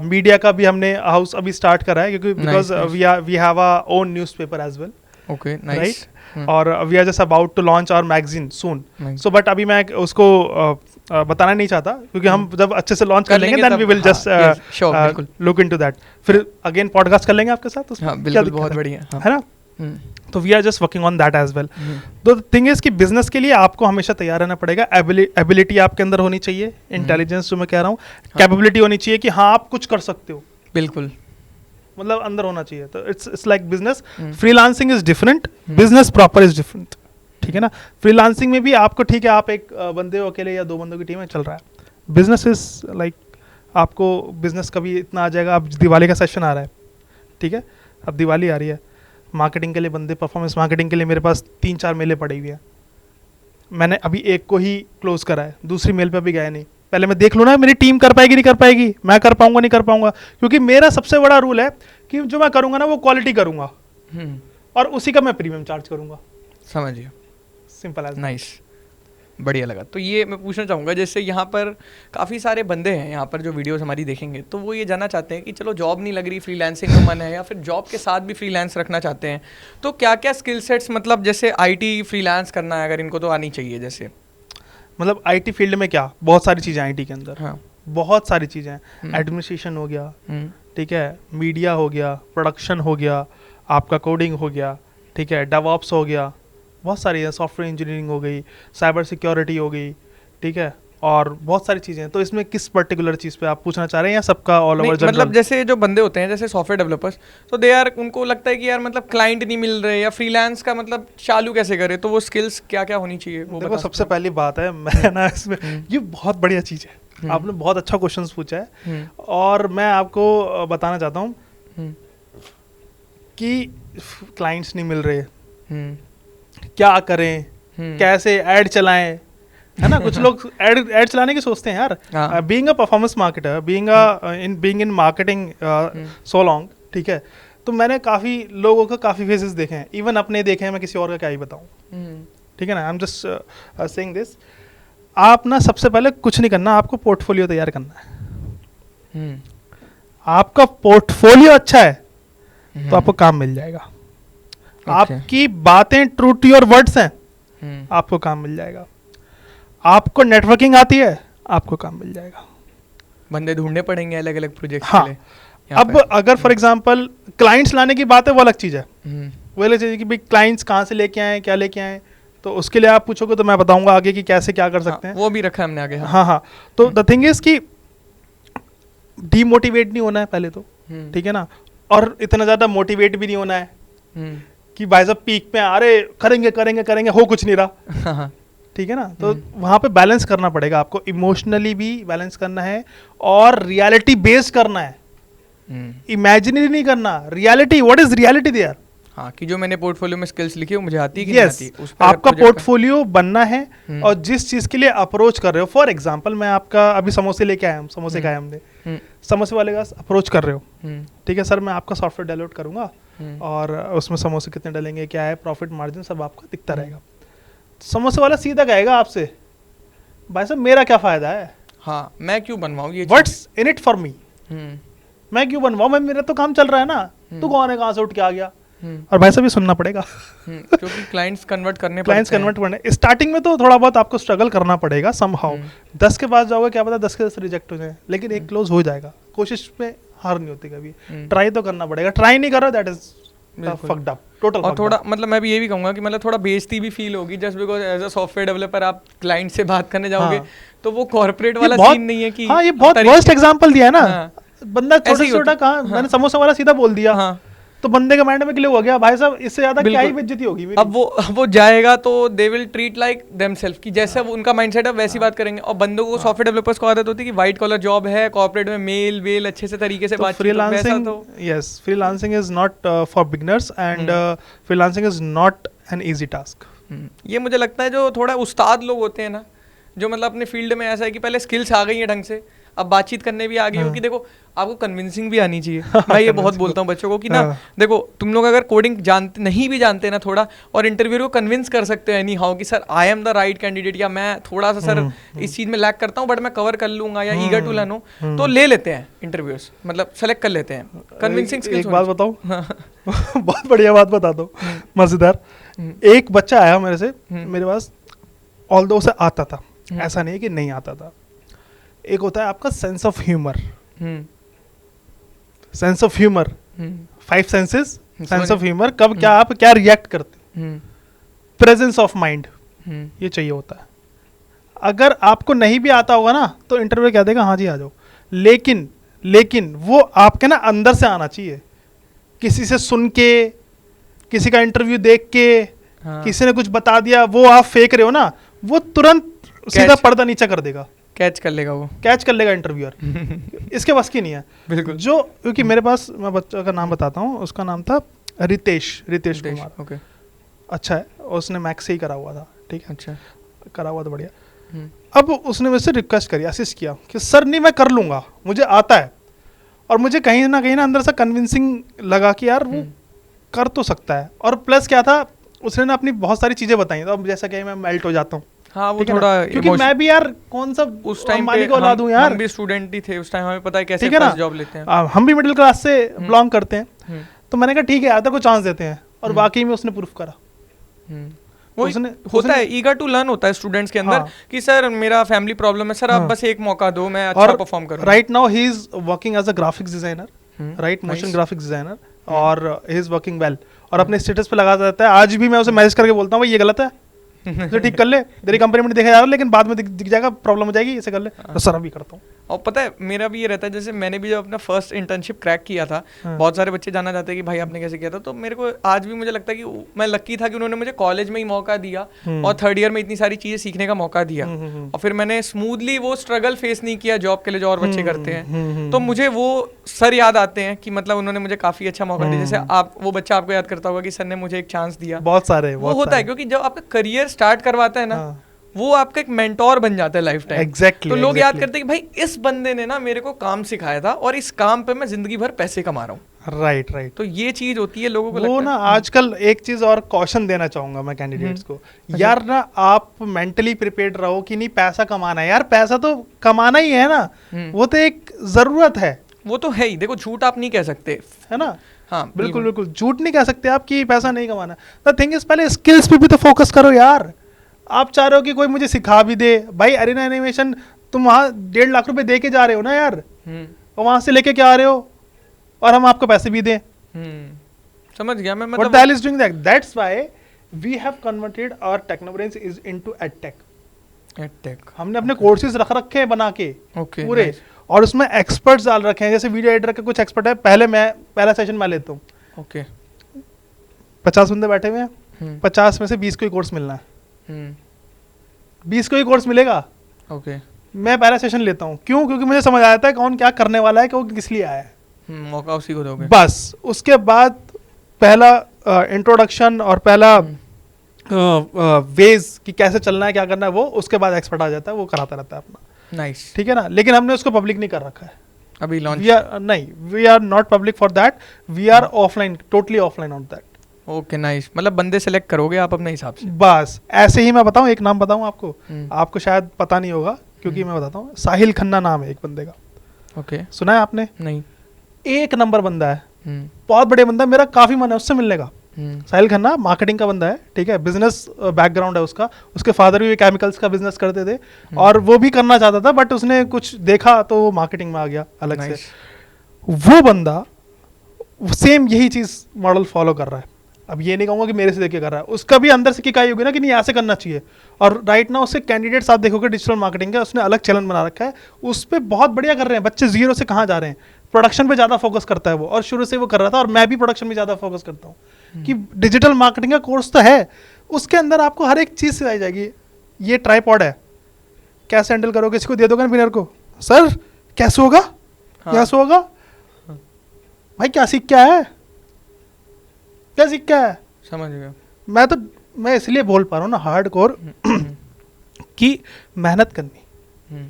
मीडिया का भी हमने हाउस अभी स्टार्ट करा है, क्योंकि because we have our own newspaper as well, okay, nice, और we are just about to launch our magazine soon. So but अभी मैं उसको बताना नहीं चाहता, क्योंकि हम जब अच्छे से लॉन्च कर लेंगे then we will just look into that. फिर अगेन पॉडकास्ट कर लेंगे आपके साथ उसमें, बिल्कुल, बहुत बढ़िया, है ना। तो we are just working on that as well. तो थिंग इज कि बिजनेस के लिए आपको हमेशा तैयार रहना पड़ेगा। एबिलिटी आपके अंदर होनी चाहिए, इंटेलिजेंस जो मैं कह रहा हूँ, कैपेबिलिटी होनी चाहिए कि हाँ आप कुछ कर सकते हो, बिल्कुल, मतलब अंदर होना चाहिए। तो it's like business, freelancing is different, business proper is different, ठीक है ना। फ्रीलांसिंग में भी आपको, ठीक है, आप एक बंदे हो अकेले या 2 बंदों की टीम में चल रहा है। बिजनेस इज लाइक आपको बिजनेस कभी इतना आ जाएगा, अब दिवाली का सेशन आ रहा है, ठीक है, अब दिवाली आ रही है, मार्केटिंग के लिए बंदे, परफॉर्मेंस मार्केटिंग के लिए मेरे पास 3-4 मेलें पड़ी हुई हैं। मैंने अभी एक को ही क्लोज करा है, दूसरी मेल पे भी गया नहीं। पहले मैं देख लूँ ना मेरी टीम कर पाएगी नहीं कर पाएगी, मैं कर पाऊंगा नहीं कर पाऊंगा, क्योंकि मेरा सबसे बड़ा रूल है कि जो मैं करूँगा ना वो क्वालिटी करूँगा, और उसी का मैं प्रीमियम चार्ज करूँगा। समझिए, सिंपल एज। नाइस, बढ़िया लगा। तो ये मैं पूछना चाहूँगा, जैसे यहाँ पर काफ़ी सारे बंदे हैं यहाँ पर जो वीडियोस हमारी देखेंगे, तो वो ये जानना चाहते हैं कि चलो जॉब नहीं लग रही, फ्रीलांसिंग का मन है, या फिर जॉब के साथ भी फ्रीलांस रखना चाहते हैं, तो क्या क्या स्किल सेट्स, मतलब जैसे आईटी फ्रीलांस करना है अगर इनको, तो आनी चाहिए। जैसे मतलब आईटी फील्ड में क्या बहुत सारी चीज़ें आईटी के अंदर, हाँ, बहुत सारी चीज़ें हैं। एडमिनिस्ट्रेशन हो गया, ठीक है, मीडिया हो गया, प्रोडक्शन हो गया, आपका कोडिंग हो गया, ठीक है, डेवऑप्स हो गया, बहुत सारी है, सॉफ्टवेयर इंजीनियरिंग हो गई, साइबर सिक्योरिटी हो गई, ठीक है, और बहुत सारी चीज़ें हैं। तो इसमें किस पर्टिकुलर चीज़ पे आप पूछना चाह रहे हैं, या सबका ऑल ओवर जनरल? मतलब जैसे जो बंदे होते हैं जैसे सॉफ्टवेयर डेवलपर्स, तो दे यार, उनको लगता है कि यार मतलब क्लाइंट नहीं मिल रहे, या फ्रीलांस का मतलब चालू कैसे करे, तो वो स्किल्स क्या क्या होनी चाहिए वो देखो, सबसे पहली बात है, मैं ना इसमें ये बहुत बढ़िया चीज़ है, आपने बहुत अच्छा क्वेश्चन पूछा है, और मैं आपको बताना चाहता हूँ कि क्लाइंट्स नहीं मिल रहे, क्या करें, कैसे ऐड चलाएं, है ना। कुछ लोग ऐड चलाने की सोचते हैं यार। Being a performance marketer, being in marketing so long, ठीक है, तो मैंने काफ़ी लोगों का काफ़ी फेजेस देखे हैं, इवन अपने देखे हैं, मैं किसी और का क्या ही बताऊं, ठीक है ना। I am just saying this, आप ना सबसे पहले कुछ नहीं करना, आपको पोर्टफोलियो तैयार करना है। आपका पोर्टफोलियो अच्छा है तो आपको काम मिल जाएगा। आपकी बातें ट्रू टू योर वर्ड्स हैं, आपको काम मिल जाएगा। आपको नेटवर्किंग आती है, आपको काम मिल जाएगा। बंदे ढूंढने पड़ेंगे अलग अलग प्रोजेक्ट के लिए। अब अगर फॉर एग्जांपल क्लाइंट्स लाने की बात है, वो अलग चीज़ है, वो अलग चीज़ है कि भाई क्लाइंट्स कहाँ से लेके आए, क्या लेके आए, तो उसके लिए आप पूछोगे तो मैं बताऊंगा आगे कि कैसे क्या कर सकते हैं। वो भी रखा है हमने आगे। हाँ, तो द थिंग इज कि डीमोटिवेट नहीं होना है पहले तो, ठीक है ना, और इतना ज़्यादा मोटिवेट भी नहीं होना है कि भाई साहब पीक में अरे करेंगे करेंगे करेंगे, हो कुछ नहीं रहा। ठीक है ना, तो वहां पे बैलेंस करना पड़ेगा आपको, इमोशनली भी बैलेंस करना है और रियलिटी बेस्ड करना है, इमेजिनरी नहीं करना, reality, what is reality there. हाँ, कि जो मैंने पोर्टफोलियो में स्किल्स लिखी है मुझे आती है कि नहीं आती, उस आपका पोर्टफोलियो बनना है और जिस चीज के लिए अप्रोच कर रहे हो, फॉर एग्जांपल मैं आपका अभी समोसे लेके आया हूँ, समोसे खाए हमने, समोसे वाले का अप्रोच कर रहे हो, ठीक है सर मैं आपका सॉफ्टवेयर डाउनलोड करूंगा और उसमें समोसे कितने डालेंगे, क्या है प्रॉफिट मार्जिन, सब आपका दिखता रहेगा। समोसे वाला सीधा कहेगा आपसे, भाई साहब मेरा क्या फायदा है, हाँ मैं क्यों बनवाऊँ ये, what's in it for me, मैं क्यों बनवाऊँ, मैं मेरा तो काम चल रहा है ना, तू कौन है कहाँ से उठ के आ गया। और भाई साहब ये सुनना पड़ेगा क्योंकि क्लाइंट्स कन्वर्ट करने स्टार्टिंग में तो थोड़ा बहुत आपको स्ट्रगल करना पड़ेगा समहाउ। 10 के पास जाओगे क्या पता 10 के 10 रिजेक्ट हो जाए, लेकिन एक क्लोज हो जाएगा, कोशिश में हार नहीं होती कभी, ट्राई तो करना पड़ेगा, ट्राई नहीं कर रहा that is fucked up total. और थोड़ा मतलब मैं भी ये भी कहूंगा कि मतलब थोड़ा बेइज्जती भी फील होगी just because as a software developer आप क्लाइंट से बात करने जाओगे तो वो कॉर्पोरेट वाला सीन नहीं है कि हाँ ये बहुत वर्स्ट एग्जांपल दिया है ना, बंदा छोटा कहाँ, मैंने समोसा वाला सीधा बोल दिया तो बंदे के माइंड में क्लिक हो गया, भाई साहब इससे ज्यादा क्या ही बेइज्जती होगी मेरी। अब वो जाएगा तो they will treat like themselves कि जैसा वो उनका माइंडसेट है वैसी बात करेंगे। और बंदों को सॉफ्टवेयर डेवलपर्स को आदत होती है कि व्हाइट कॉलर जॉब है, कॉर्पोरेट में मेल वेल अच्छे से तरीके से बात। Freelancing, yes freelancing is not for beginners and freelancing is not an easy task. ये मुझे लगता है जो थोड़ा उस्ताद लोग होते हैं ना, जो मतलब अपने फील्ड में ऐसा है कि पहले स्किल्स आ गई है ढंग से, अब बातचीत करने भी आ गई हो कि देखो आपको कन्विंसिंग भी आनी चाहिए। मैं ये बहुत बोलता हूँ बच्चों को कि ना देखो तुम लोग अगर कोडिंग जानते नहीं भी जानते ना थोड़ा, और इंटरव्यू को कन्विंस कर सकते हो एनी हाउ कि sir I am the right candidate, या मैं थोड़ा सा सर इस चीज़ में लैक करता हूँ बट मैं कवर कर लूंगा, या ईगर टू लर्न हो, तो ले लेते हैं इंटरव्यूज, मतलब सेलेक्ट कर लेते हैं। Convincing skills. एक बात बताऊँ बहुत बढ़िया बात बता दो मजेदार। एक बच्चा आया मेरे से मेरे पास, ऑल्दो उसे आता था, ऐसा नहीं है कि नहीं आता था। एक होता है आपका sense of humour, sense of humour, 5 senses, sense of humour, कब क्या आप क्या रिएक्ट करते, प्रेजेंस ऑफ माइंड, ये चाहिए होता है। अगर आपको नहीं भी आता होगा ना तो इंटरव्यू कह देगा हाँ जी आ जाओ, लेकिन वो आपके ना अंदर से आना चाहिए, किसी से सुन के, किसी का इंटरव्यू देख के, किसी ने कुछ बता दिया वो आप फेंक रहे हो ना, वो तुरंत सीधा पर्दा नीचे कर देगा, कैच कर लेगा इंटरव्यूअर। इसके बस की नहीं है बिल्कुल। जो क्योंकि मेरे पास, मैं बच्चा का नाम बताता हूँ, उसका नाम था रितेश कुमार। ओके अच्छा है, उसने मैक्स से ही करा हुआ था, ठीक है, अच्छा करा हुआ था बढ़िया। अब उसने मुझसे रिक्वेस्ट करी, असिस्ट किया कि सर नहीं मैं कर लूँगा, मुझे आता है, और मुझे कहीं ना अंदर से कन्विंसिंग लगा कि यार वो कर तो सकता है। और प्लस क्या था, उसने ना अपनी बहुत सारी चीज़ें बताई, तो अब जैसा कि मैं मेल्ट हो जाता हूँ। हाँ वो थोड़ा, क्योंकि मैं भी यार कौन सा उस टाइम पे हम यार, हम भी स्टूडेंट ही थे उस टाइम, हमें पता है कैसे फर्स्ट जॉब लेते हैं, हम भी मिडिल क्लास से बिलोंग करते हैं। तो मैंने कहा ठीक है यार, को चांस देते हैं, और वाकई में उसने प्रूफ करा। वो होता है, ईगर टू लर्न होता है स्टूडेंट्स के अंदर कि सर मेरा फैमिली प्रॉब्लम है सर, आप बस एक मौका दो, मैं अच्छा परफॉर्म करूं। Right now he is working as a graphics designer, right, motion graphics designer, और ही इज वर्किंग वेल, और अपने स्टेटस पे लगा देता है। आज भी मैं उसे मैसेज करके बोलता हूँ भाई ये गलत है, तो ठीक कर ले, तेरी कंपनी में देखा जा रहा है, लेकिन बाद में दिख जाएगा, प्रॉब्लम हो जाएगी, इसे कर ले। तो सर अभी करता हूँ। और पता है मेरा भी ये रहता है, जैसे मैंने भी जब अपना फर्स्ट इंटर्नशिप क्रैक किया था, बहुत सारे बच्चे जानना चाहते हैं कि भाई आपने कैसे किया था, तो मेरे को आज भी मुझे लगता है कि मैं लकी था कि उन्होंने मुझे कॉलेज में ही मौका दिया और थर्ड ईयर में इतनी सारी चीजें सीखने का मौका दिया, और फिर मैंने स्मूथली वो स्ट्रगल फेस नहीं किया जॉब के लिए जो और बच्चे करते हैं। तो मुझे वो सर याद आते हैं कि मतलब उन्होंने मुझे काफी अच्छा मौका दिया। जैसे आप, वो बच्चा आपको याद करता होगा कि सर ने मुझे एक चांस दिया, बहुत सारे वो होता है, क्योंकि जब आपका करियर स्टार्ट करवाता है ना, वो आपका एक मेंटोर बन जाता है लाइफ टाइम। एग्जैक्टली। तो लोग याद करते हैं कि भाई इस बंदे ने ना मेरे को काम सिखाया था और इस काम पे मैं जिंदगी भर पैसे कमा रहा हूँ। राइट। तो ये चीज होती है लोगों को वो ना। आजकल एक चीज और कॉशन देना चाहूंगा मैं कैंडिडेट्स को, यार ना आप मेंटली प्रिपेयर्ड रहो कि नहीं पैसा कमाना है, यार पैसा तो कमाना ही है ना, वो तो एक जरूरत है, वो तो है ही। देखो झूठ आप नहीं कह सकते, है ना। हाँ बिल्कुल, झूठ नहीं कह सकते आप कि पैसा नहीं कमाना। द थिंग इज पहले स्किल्स पे भी तो फोकस करो यार। आप चाह रहे हो कि कोई मुझे सिखा भी दे, भाई अरेना एनिमेशन तुम वहाँ 1.5 लाख रुपए दे के जा रहे हो ना यार, और वहां से लेके क्या आ रहे हो, और हम आपको पैसे भी दें। समझ गया मैं, मतलब what is doing that? That's why we have converted our Technobrains is into edtech। हमने अपने कोर्सेज रख रखे हैं बना के पूरे, और उसमें एक्सपर्ट्स डाल रखे हैं। जैसे वीडियो एडिटर के कुछ एक्सपर्ट है, पहला सेशन मैं लेता हूँ। 50 बंदे बैठे हुए हैं, 50 में से 20 को ही कोर्स मिलना है, 20 को ही कोर्स मिलेगा। ओके, मैं पहला सेशन लेता हूँ, क्यों? क्योंकि मुझे समझ आता है कौन क्या करने वाला है, कौन किस लिए आया है, मौका उसी को दोगे बस। उसके बाद पहला इंट्रोडक्शन और पहला वेज कि कैसे चलना है, क्या करना है, वो उसके बाद एक्सपर्ट आ जाता है, वो कराता रहता है अपना। नाइस, ठीक है ना, लेकिन हमने उसको पब्लिक नहीं कर रखा है अभी लॉन्च। नहीं, we are not public for that, we are offline, totally offline on that. Okay nice, मतलब बंदे सेलेक्ट करोगे आप अपने हिसाब से? बस ऐसे ही। मैं बताऊं, एक नाम बताऊं आपको, आपको शायद पता नहीं होगा, क्योंकि मैं बताता हूँ, साहिल खन्ना नाम है एक बंदे का। ओके, सुना है आपने? नहीं। एक नंबर बंदा है, बहुत बढ़िया बंदा, मेरा काफी मन है उससे मिलने का। साहिल खन्ना मार्केटिंग का बंदा है, ठीक है, बिजनेस बैकग्राउंड है उसका, उसके फादर भी केमिकल्स का बिजनेस करते थे और वो भी करना चाहता था, बट उसने कुछ देखा तो वो मार्केटिंग में आ गया अलग से। वो बंदा सेम यही चीज मॉडल फॉलो कर रहा है। अब ये नहीं कहूंगा कि मेरे से देख के कर रहा है, उसका भी अंदर से किकाई होगी ना कि नहीं ऐसे करना चाहिए। और राइट ना उससे कैंडिडेट्स आप देखोगे डिजिटल मार्केटिंग का, उसने अलग चैनल बना रखा है, उस पर बहुत बढ़िया कर रहे हैं बच्चे, जीरो से कहाँ जा रहे हैं। प्रोडक्शन पे ज़्यादा फोकस करता है वो, और शुरू से वो कर रहा था, और मैं भी प्रोडक्शन में ज़्यादा फोकस करता हूँ कि डिजिटल मार्केटिंग का कोर्स तो है, उसके अंदर आपको हर एक चीज़ सिखाई जाएगी। ये ट्राइपॉड है, कैसे हैंडल करोगे, इसको दे दोगे ना बिनर को, सर कैसे होगा, कैसे होगा भाई, क्या सीख क्या है, क्या सीख क्या है, समझ गया। मैं इसलिए बोल पा रहा हूँ ना हार्ड कोर की मेहनत करनी,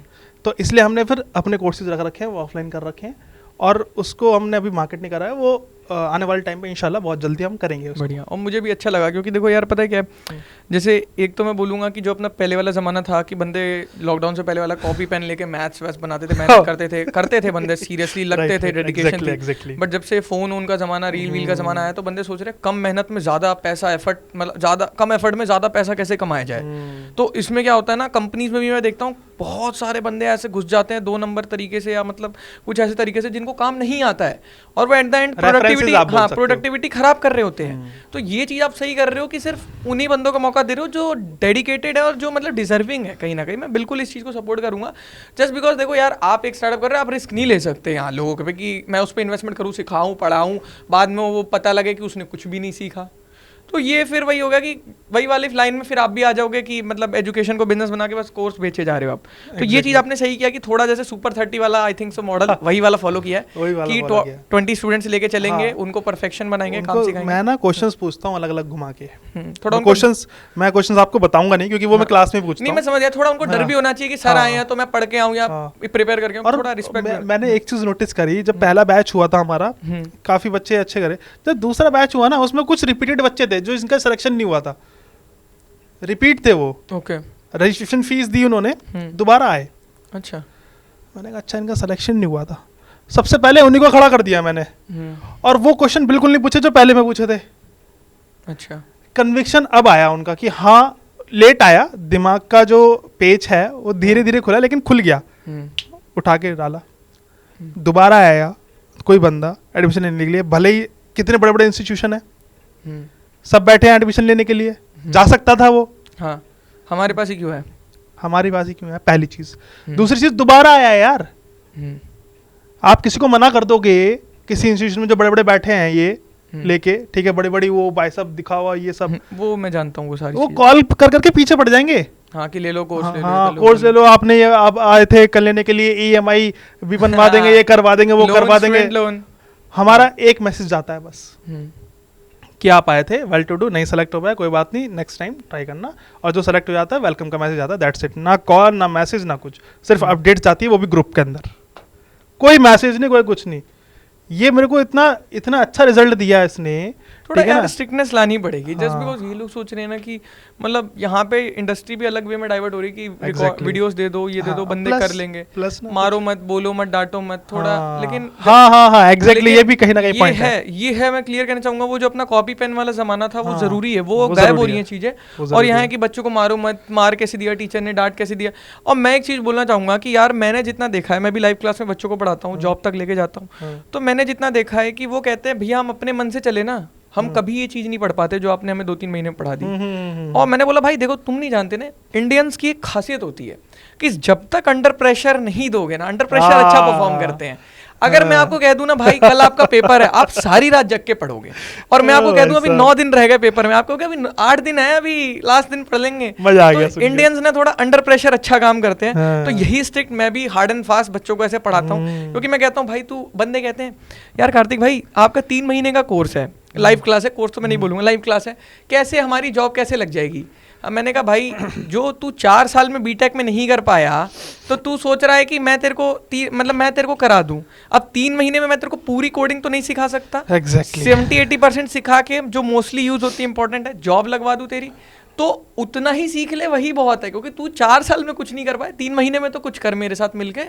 तो इसलिए हमने फिर अपने कोर्सेज रख रखे हैं, वो ऑफलाइन कर रखे हैं, और उसको हमने अभी मार्केट नहीं करा है, वो आने वाले टाइम पे इंशाल्लाह बहुत जल्दी हम करेंगे उसको। बढ़िया, और मुझे भी अच्छा लगा, क्योंकि देखो यार पता है क्या है, जैसे एक तो मैं बोलूँगा कि जो अपना पहले वाला ज़माना था कि बंदे लॉकडाउन से पहले वाला कॉपी पेन लेके मैथ्स वैथ्स बनाते थे, मेहनत करते थे बंदे, सीरियसली लगते थे, डेडिकेशन थी। बट जब से फ़ोन उनका ज़माना, रील वील का ज़माना आया, तो बंदे सोच रहे कम मेहनत में ज़्यादा पैसा, एफर्ट, मतलब ज़्यादा कम एफर्ट में ज़्यादा पैसा कैसे कमाया जाए। तो इसमें क्या होता है ना, कंपनीज में भी मैं देखता हूँ बहुत सारे बंदे ऐसे घुस जाते हैं 2 नंबर तरीके से, या मतलब कुछ ऐसे तरीके से जिनको काम नहीं आता है, और वो एट द एंड प्रोडक्टिविटी खराब कर रहे होते हैं। तो ये चीज आप सही कर रहे हो कि सिर्फ उन्हीं बंदों का मौका दे रहे हो जो डेडिकेटेड है और जो मतलब डिजर्विंग है कहीं ना कहीं। मैं बिल्कुल इस चीज को सपोर्ट करूंगा, जस्ट बिकॉज देखो यार, आप एक स्टार्टअप कर रहे हो, आप रिस्क नहीं ले सकते यहाँ लोगों के पे कि मैं उस पर इन्वेस्टमेंट करूँ, सिखाऊं, पढ़ाऊं, बाद में वो पता लगे कि उसने कुछ भी नहीं सीखा। तो ये फिर वही होगा कि वही वाली लाइन में फिर आप भी आ जाओगे कि मतलब एजुकेशन को बिजनेस बना के बस कोर्स बेचे जा रहे हो आप। तो ये चीज आपने सही किया कि थोड़ा जैसे सुपर 30 वाला आई थिंक सो मॉडल वही वाला फॉलो किया है कि 20 स्टूडेंट्स लेके चलेंगे, उनको परफेक्शन बनाएंगे, काम सिखाएंगे। मैं ना क्वेश्चंस पूछता हूं अलग अलग घुमा के, थोड़ा क्वेश्चंस, मैं क्वेश्चंस आपको बताऊंगा नहीं क्योंकि वो मैं क्लास में पूछता हूं। नहीं मैं समझ गया, थोड़ा उनको डर भी होना चाहिए कि सर आए हैं तो मैं पढ़ के आऊं या प्रिपेयर करके आऊं, थोड़ा रिस्पेक्ट। मैंने एक चीज नोटिस करी, जब पहला बैच हुआ था हमारा, काफी बच्चे अच्छे करे, जब दूसरा बैच हुआ ना, उसमें कुछ रिपीटेड बच्चे थे जो इनका सिलेक्शन नहीं हुआ था, रिपीट थे वो। ओके, रजिस्ट्रेशन फीस दी उन्होंने, दोबारा आए। अच्छा, मैंने कहा अच्छा इनका सिलेक्शन नहीं हुआ था, सबसे पहले उन्हीं को खड़ा कर दिया मैंने, और वो क्वेश्चन बिल्कुल नहीं पूछे जो पहले में पूछे थे। अच्छा, कन्विक्शन अब आया उनका कि हाँ, लेट आया, दिमाग का जो पेज है वो धीरे धीरे खुला, लेकिन खुल गया, उठा के डाला। दोबारा आया कोई बंदा एडमिशन लेने के लिए, भले ही कितने बड़े बड़े इंस्टीट्यूशन है, सब बैठे हैं एडमिशन लेने के लिए, जा सकता था वो। हाँ, हमारे पास ही क्यों है, हमारी पास ही क्यों है, पहली चीज। दूसरी चीज, दोबारा आया यार। आप किसी को मना कर दोगे किसी इंस्टीट्यूशन में जो बड़े बड़े बैठे हैं ये लेके, ठीक है, बड़ी बड़ी वो बाइसेप दिखा हुआ ये सब, वो मैं जानता हूँ, वो सारी वो कॉल कर करके पीछे पड़ जाएंगे। हाँ कि ले लो कोर्स, हाँ, कोर्स ले लो, आपने ये आप आए थे कल लेने के लिए, EMI भी बनवा देंगे, ये करवा देंगे, वो करवा देंगे। हमारा एक मैसेज जाता है बस कि आप आए थे, वेल टू डू, नहीं सेलेक्ट हो पाया कोई बात नहीं, नेक्स्ट टाइम ट्राई करना। और जो सेलेक्ट हो जाता है वेलकम का मैसेज आता है, दैट्स इट। ना कॉल, ना मैसेज, ना कुछ, सिर्फ अपडेट जाती है, वो भी ग्रुप के अंदर, कोई मैसेज नहीं, कोई कुछ नहीं। ये मेरे को इतना अच्छा रिजल्ट दिया इसने। थोड़ा यार स्ट्रिक्टनेस लानी पड़ेगी, जस्ट बिकॉज ये लोग सोच रहे हैं ना कि मतलब यहाँ पे इंडस्ट्री भी अलग वे में डाइवर्ट हो रही है कि वीडियोस दे दो, ये दे दो, बंदे कर लेंगे, मारो मत, बोलो मत, डांटो मत, थोड़ा। लेकिन हाँ एग्जैक्टली, ये भी कहीं ना कहीं पॉइंट है। ये है मैं क्लियर करना चाहूंगा, वो जो अपना कॉपी पेन वाला जमाना था वो जरूरी है, वो गायब हो रही है चीजें। और यहाँ है कि बच्चों को मारो मत, मार कैसे दिया टीचर ने, डांट कैसे दिया। और मैं एक चीज बोलना चाहूंगा कि यार मैंने जितना देखा है, मैं भी लाइव क्लास में बच्चों को पढ़ाता हूँ, जॉब तक लेके जाता हूँ, तो मैंने जितना देखा है कि वो कहते हैं भैया हम अपने मन से चले ना, हम कभी ये चीज नहीं पढ़ पाते जो आपने हमें 2-3 महीने में पढ़ा दी। और मैंने बोला भाई देखो, तुम नहीं जानते ना, इंडियंस की एक खासियत होती है कि जब तक अंडर प्रेशर नहीं दोगे ना, अंडर प्रेशर अच्छा परफॉर्म करते हैं। अगर मैं आपको कह दूं ना भाई कल आपका पेपर है, आप सारी रात जग के पढ़ोगे, और मैं आपको कह दूं अभी 9 दिन रह गए पेपर में, आपको अभी 8 दिन है, अभी लास्ट दिन पढ़ लेंगे, मजा आ गया। तो इंडियंस ने थोड़ा अंडर प्रेशर अच्छा काम करते हैं, तो यही स्ट्रिक्ट मैं भी हार्ड एंड फास्ट बच्चों को ऐसे पढ़ाता हूँ, क्योंकि मैं कहता हूँ भाई तू, बंदे कहते हैं यार कार्तिक भाई आपका 3 महीने का कोर्स है, लाइव क्लास है, कोर्स तो मैं नहीं बोलूंगा, लाइव क्लास है, कैसे हमारी जॉब कैसे लग जाएगी? अब मैंने कहा भाई जो तू 4 साल में बीटेक में नहीं कर पाया, तो तू सोच रहा है कि मैं तेरे को मतलब मैं तेरे को करा दूं, अब 3 महीने में मैं तेरे को पूरी कोडिंग तो नहीं सिखा सकता, एग्जैक्टली 70-80% सिखा के जो मोस्टली यूज होती है इंपॉर्टेंट है, जॉब लगवा दूं तेरी, तो उतना ही सीख ले, वही बहुत है, क्योंकि तू 4 साल में कुछ नहीं कर पाया, 3 महीने में तो कुछ कर मेरे साथ मिलके।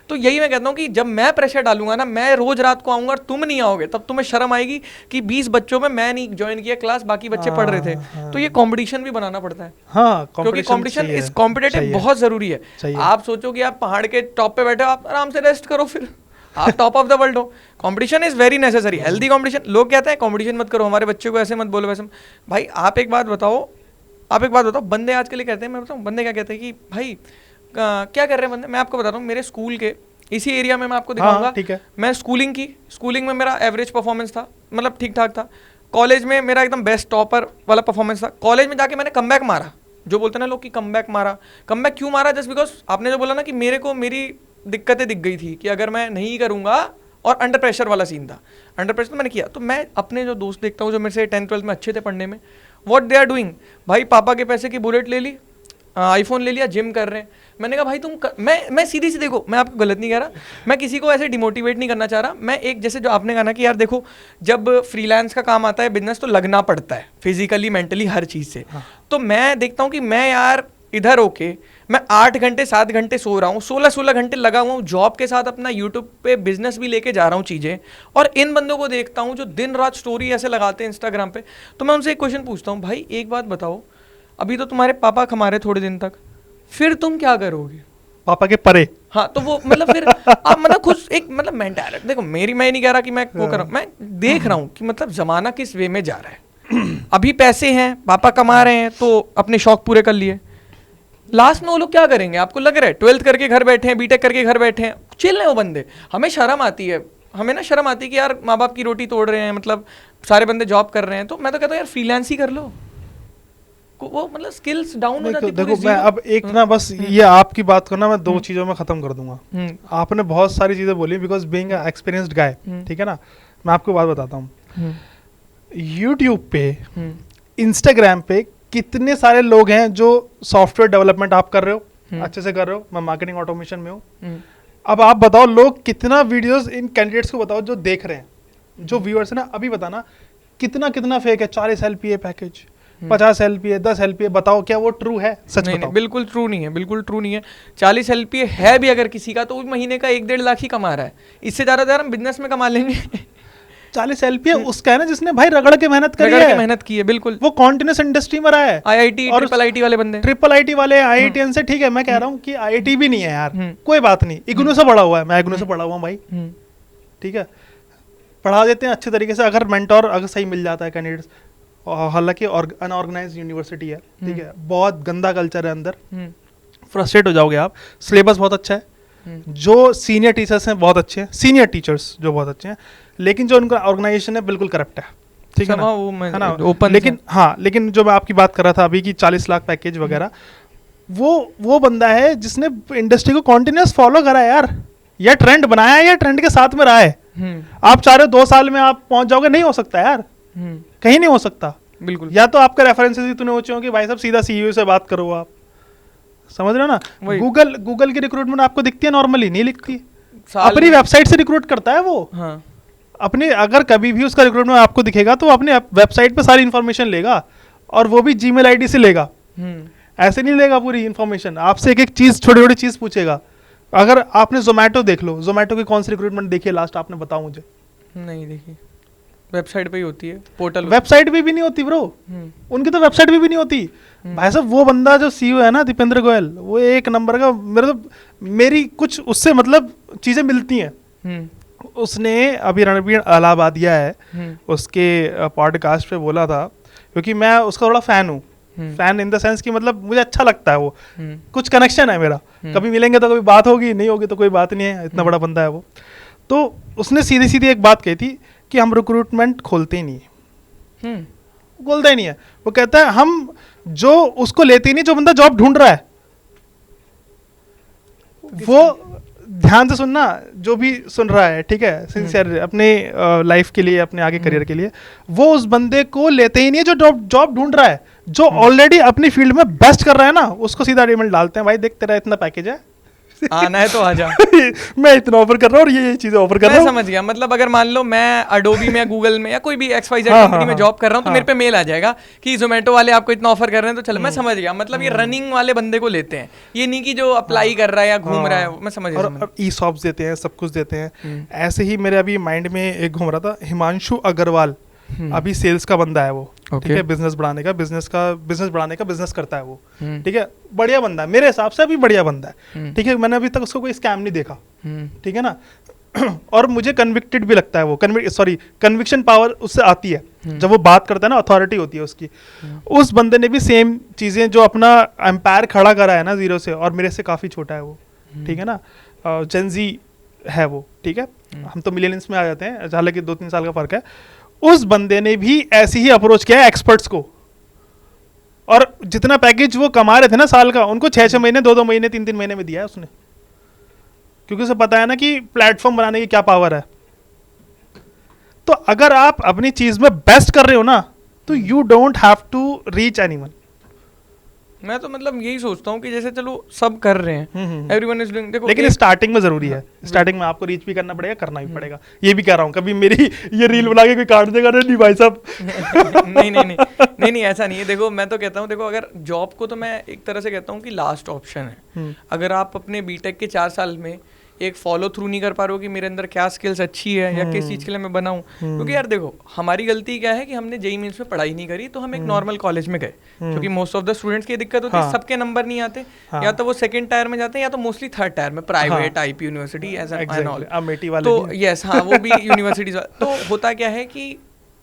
तो यही मैं कहता हूँ कि जब मैं प्रेशर डालूंगा ना, मैं रोज रात को आऊंगा और तुम नहीं आओगे, तब तुम्हें शर्म आएगी कि 20 बच्चों में मैं नहीं ज्वाइन किया क्लास, बाकी बच्चे पढ़ रहे थे। तो ये कंपटीशन भी बनाना पड़ता है, क्योंकि कंपटीशन इस कॉम्पिटेटिव बहुत जरूरी है। आप सोचो कि आप पहाड़ के टॉप पे बैठे हो, आप आराम से रेस्ट करो, फिर आप टॉप ऑफ द वर्ल्ड हो। Competition is very necessary, healthy competition. लोग कहते हैं कंपटीशन मत करो, हमारे बच्चे को ऐसे मत बोलो वैसे। भाई आप एक बात बताओ, बंदे आज के लिए कहते हैं, मैं बताऊँ बंदे क्या कहते हैं कि भाई क्या कर रहे हैं बंदे, मैं आपको बता रहा हूँ, मेरे स्कूल के इसी एरिया में मैं आपको दिखाऊंगा। ठीक है। मैं स्कूलिंग में मेरा एवरेज परफॉर्मेंस था, मतलब ठीक ठाक था। कॉलेज में मेरा एकदम बेस्ट टॉपर वाला परफॉर्मेंस था। कॉलेज में जाके मैंने कमबैक मारा, जो बोलते हैं ना लोग कि कमबैक मारा। कमबैक क्यों मारा? जस्ट बिकॉज आपने जो बोला ना कि मेरे को मेरी दिक्कतें दिख गई थी कि अगर मैं नहीं करूँगा, और अंडर प्रेशर वाला सीन था। अंडर प्रेशर तो मैंने किया। तो मैं अपने जो दोस्त देखता हूँ जो मेरे से 10th-12th में अच्छे थे पढ़ने में, व्हाट दे आर डूइंग, भाई पापा के पैसे की बुलेट ले ली, आईफोन ले लिया, जिम कर रहे हैं। मैंने कहा भाई मैं सीधी सी, देखो मैं आपको गलत नहीं कह रहा, मैं किसी को ऐसे डिमोटिवेट नहीं करना चाह रहा। मैं एक जैसे जो आपने कहा ना कि यार देखो, जब फ्रीलांस का काम आता है बिजनेस, तो लगना पड़ता है फिजिकली मेंटली हर चीज़ से। तो मैं देखता हूँ कि मैं यार इधर होके मैं 8 घंटे 7 घंटे सो रहा हूँ, 16 घंटे लगा हुआ हूँ जॉब के साथ, अपना यूट्यूब पे बिजनेस भी लेके जा रहा हूँ चीज़ें। और इन बंदों को देखता हूँ जो दिन रात स्टोरी ऐसे लगाते हैं इंस्टाग्राम पे। तो मैं उनसे एक क्वेश्चन पूछता हूँ, भाई एक बात बताओ, अभी तो तुम्हारे पापा कमा रहे थोड़े दिन तक, फिर तुम क्या करोगे? पापा के परे। हाँ, तो वो मतलब फिर आप मतलब खुद एक मतलब मेंटालिटी देखो मेरी, मैं नहीं कह रहा कि मैं वो कर रहा हूँ, मैं देख रहा हूँ कि मतलब जमाना किस वे में जा रहा है। अभी पैसे हैं, पापा कमा रहे हैं, तो अपने शौक पूरे कर लिए। लास्ट में वो लोग क्या करेंगे? आपको लग रहा है 12th करके घर बैठे हैं, बीटेक करके घर बैठे हैं, चिल है वो बंदे। हमें शर्म आती है, हमें ना शर्म आती है कि यार माँ बाप की रोटी तोड़ रहे हैं, मतलब सारे बंदे जॉब कर रहे हैं। तो मैं तो कहता हूँ यार फ्रीलांस ही कर लो, वो मतलब स्किल्स डाउन हो जाती है। देखो मैं अब एक ना बस ये आपकी बात को ना मैं 2 चीजों में खत्म कर दूंगा। आपने बहुत सारी चीजें बोली, बिकॉज बीइंग अ एक्सपीरियंस्ड गाय, ठीक है ना, मैं आपको बात बताता हूँ। यूट्यूब पे, इंस्टाग्राम पे कितने सारे लोग हैं जो सॉफ्टवेयर डेवलपमेंट आप कर रहे हो, अच्छे से कर रहे हो, मैं मार्केटिंग ऑटोमेशन में हूँ। अब आप बताओ लोग कितना वीडियोस इन कैंडिडेट्स को बताओ जो देख रहे हैं, जो व्यूअर्स है ना, अभी बताना कितना फेक है। 40 LPA पैकेज, 50 LPA, 10 LPA, बताओ क्या वो ट्रू है? सच बताओ। बिल्कुल ट्रू नहीं है, बिल्कुल ट्रू नहीं है। 40 LPA है भी अगर किसी का, तो वो महीने का 1-1.5 लाख ही कमा रहा है। इससे ज़्यादा हम बिजनेस में कमा लेंगे। 40 LPA उसका है ना जिसने भाई रगड़ के मेहनत की है, बिल्कुल वो कॉन्टिन्यूस इंडस्ट्री में रहा है। IIT और IIT वाले बंदे, IIT वाले, IITN से, ठीक है, मैं कह रहा हूँ कि IIT भी नहीं है यार, कोई बात नहीं, इग्नू से पढ़ा हुआ है, मैं इग्नू से पढ़ा हुआ हूँ भाई, ठीक है, पढ़ा देते हैं अच्छे तरीके से, अगर मेंटोर अगर सही मिल जाता है कैंडिडेट्स। हालांकि अनऑर्गेनाइज्ड यूनिवर्सिटी है, ठीक है, बहुत गंदा कल्चर है अंदर, फ्रस्ट्रेट हो जाओगे आप। सिलेबस बहुत अच्छा है, जो सीनियर टीचर्स हैं बहुत अच्छे हैं, सीनियर टीचर्स जो बहुत अच्छे हैं, लेकिन जो उनका ऑर्गेनाइजेशन है बिल्कुल करप्ट है, ठीक है ना, ओपन। लेकिन हाँ, लेकिन जो मैं आपकी बात कर रहा था अभी कि 40 लाख पैकेज वगैरह, वो बंदा है जिसने इंडस्ट्री को कॉन्टिन्यूस फॉलो करा है यार, या ट्रेंड बनाया है या ट्रेंड के साथ में रहा है। आप चाह रहे हो 2 साल में आप पहुंच जाओगे, नहीं हो सकता यार, कहीं नहीं हो सकता, बिल्कुल। या तो आपका रेफरेंसेस इतने ऊंचे होंगे भाई साहब, सीधा CEO से बात करो आप, समझ रहे हो ना। गूगल की रिक्रूटमेंट आपको दिखती है नॉर्मली? नहीं दिखती, अपनी वेबसाइट से रिक्रूट करता है वो। हाँ। अपने अगर कभी भी उसका रिक्रूटमेंट आपको दिखेगा तो अपने वेबसाइट पे सारी इन्फॉर्मेशन लेगा, और वो भी Gmail ID से लेगा, ऐसे नहीं लेगा पूरी इन्फॉर्मेशन, आपसे एक चीज, छोटी छोटी चीज पूछेगा। अगर आपने जोमेटो देख लो, जोमेटो की कौन सी रिक्रूटमेंट देखी है लास्ट, आपने बताओ मुझे। नहीं देखी, वेबसाइट पे ही होती है, पोर्टल। वेबसाइट पे भी नहीं होती ब्रो, उनकी तो वेबसाइट पे भी नहीं होती भाई साहब। वो बंदा जो CEO है ना, दीपेंद्र गोयल, वो एक नंबर का, मेरी कुछ उससे मतलब चीजें मिलती हैं। उसने अभी रणबीर अलाहाबादिया है, उसके पॉडकास्ट पे बोला था, क्योंकि मैं उसका थोड़ा फैन हूँ, फैन इन द सेंस कि मतलब मुझे अच्छा लगता है वो, कुछ कनेक्शन है मेरा, कभी मिलेंगे तो कभी बात होगी, नहीं होगी तो कोई बात नहीं है, इतना बड़ा बंदा है वो। तो उसने सीधी सीधी एक बात कही थी कि हम रिक्रूटमेंट खोलते ही नहीं है, खोलता ही नहीं है। वो कहता है हम जो उसको लेते ही नहीं, जो बंदा जॉब ढूंढ रहा है, वो ध्यान से सुनना, जो भी सुन रहा है, ठीक है, सिंसियर अपने लाइफ के लिए, अपने आगे करियर के लिए, वो उस बंदे को लेते ही नहीं है जो जॉब ढूंढ रहा है। जो ऑलरेडी अपनी फील्ड में बेस्ट कर रहा है ना, उसको सीधा ईमेल डालते हैं, भाई देख तेरा इतना पैकेज है, आना है तो आजा। मैं इतना ऑफर कर रहा हूँ और ये चीजें ऑफर कर रहा हूँ। समझ गया, मतलब अगर मान लो मैं अडोबी में या गूगल में या कोई भी XYZ कंपनी में जॉब कर रहा हूँ, तो मेरे पे मेल आ जाएगा कि जोमेटो वाले आपको इतना ऑफर कर रहे हैं, तो चलो मैं समझ गया। मतलब ये रनिंग वाले बंदे को लेते हैं, ये नहीं कि जो अप्लाई कर रहा है या घूम रहा है। मैं समझ गया। और ई शॉप्स देते हैं, सब कुछ देते हैं। ऐसे ही मेरे अभी माइंड में एक घूम रहा था, हिमांशु अग्रवाल, अभी सेल्स का बंदा है वो, ठीक है, बिजनेस बढ़ाने का बिजनेस करता है वो, ठीक है, बढ़िया बंदा है मेरे हिसाब से, अभी बढ़िया बंदा है, ठीक है, मैंने अभी तक उसको कोई स्कैम नहीं देखा, ठीक है ना। और मुझे कन्विक्टेड भी लगता है वो, कन्विक्शन पावर उससे आती है जब वो बात करता है ना, अथॉरिटी होती है उसकी। उस बंदे ने भी सेम चीजें, जो अपना एम्पायर खड़ा करा है ना जीरो से, और मेरे से काफी छोटा है वो, ठीक है ना, जेनजी है वो, ठीक है, हम तो मिलेनियंस में आ जाते हैं, हालांकि 2-3 साल का फर्क है। उस बंदे ने भी ऐसे ही अप्रोच किया है एक्सपर्ट्स को, और जितना पैकेज वो कमा रहे थे ना साल का, उनको 6-6 महीने, 2-2 महीने, 3-3 महीने में दिया है उसने, क्योंकि उसे पता है ना कि प्लेटफॉर्म बनाने की क्या पावर है। तो अगर आप अपनी चीज में बेस्ट कर रहे हो ना, तो you don't have to reach anyone. मैं तो मतलब यही सोचता हूँ कि जैसे चलो सब कर रहे हैं, एवरीवन इज डूइंग, देखो लेकिन स्टार्टिंग में जरूरी है, स्टार्टिंग में आपको रीच भी करना पड़ेगा, करना भी पड़ेगा। ये भी कह रहा हूँ, कभी मेरी ये रील बना के कोई काट देगा नहीं भाई साहब। नहीं, ऐसा नहीं है। देखो मैं तो कहता हूँ, देखो अगर जॉब को तो मैं एक तरह से कहता हूँ कि लास्ट ऑप्शन है। अगर आप अपने बीटेक के 4 साल में एक फॉलो थ्रू नहीं कर पा रहे हो कि मेरे अंदर क्या स्किल्स अच्छी है या किस चीज़ के लिए मैं बनाऊं, क्योंकि यार देखो हमारी गलती क्या है कि हमने जेईई मेंस में पढ़ाई नहीं करी, तो हम एक नॉर्मल कॉलेज में गए, क्योंकि मोस्ट ऑफ द स्टूडेंट्स की दिक्कत होती है, सबके नंबर नहीं आते, या तो वो 2nd टायर में जाते हैं या तो मोस्टली 3rd टायर में, प्राइवेट आईपी यूनिवर्सिटी ऐसा एंड ऑल। तो यस, हाँ, वो भी यूनिवर्सिटीज। तो होता क्या है कि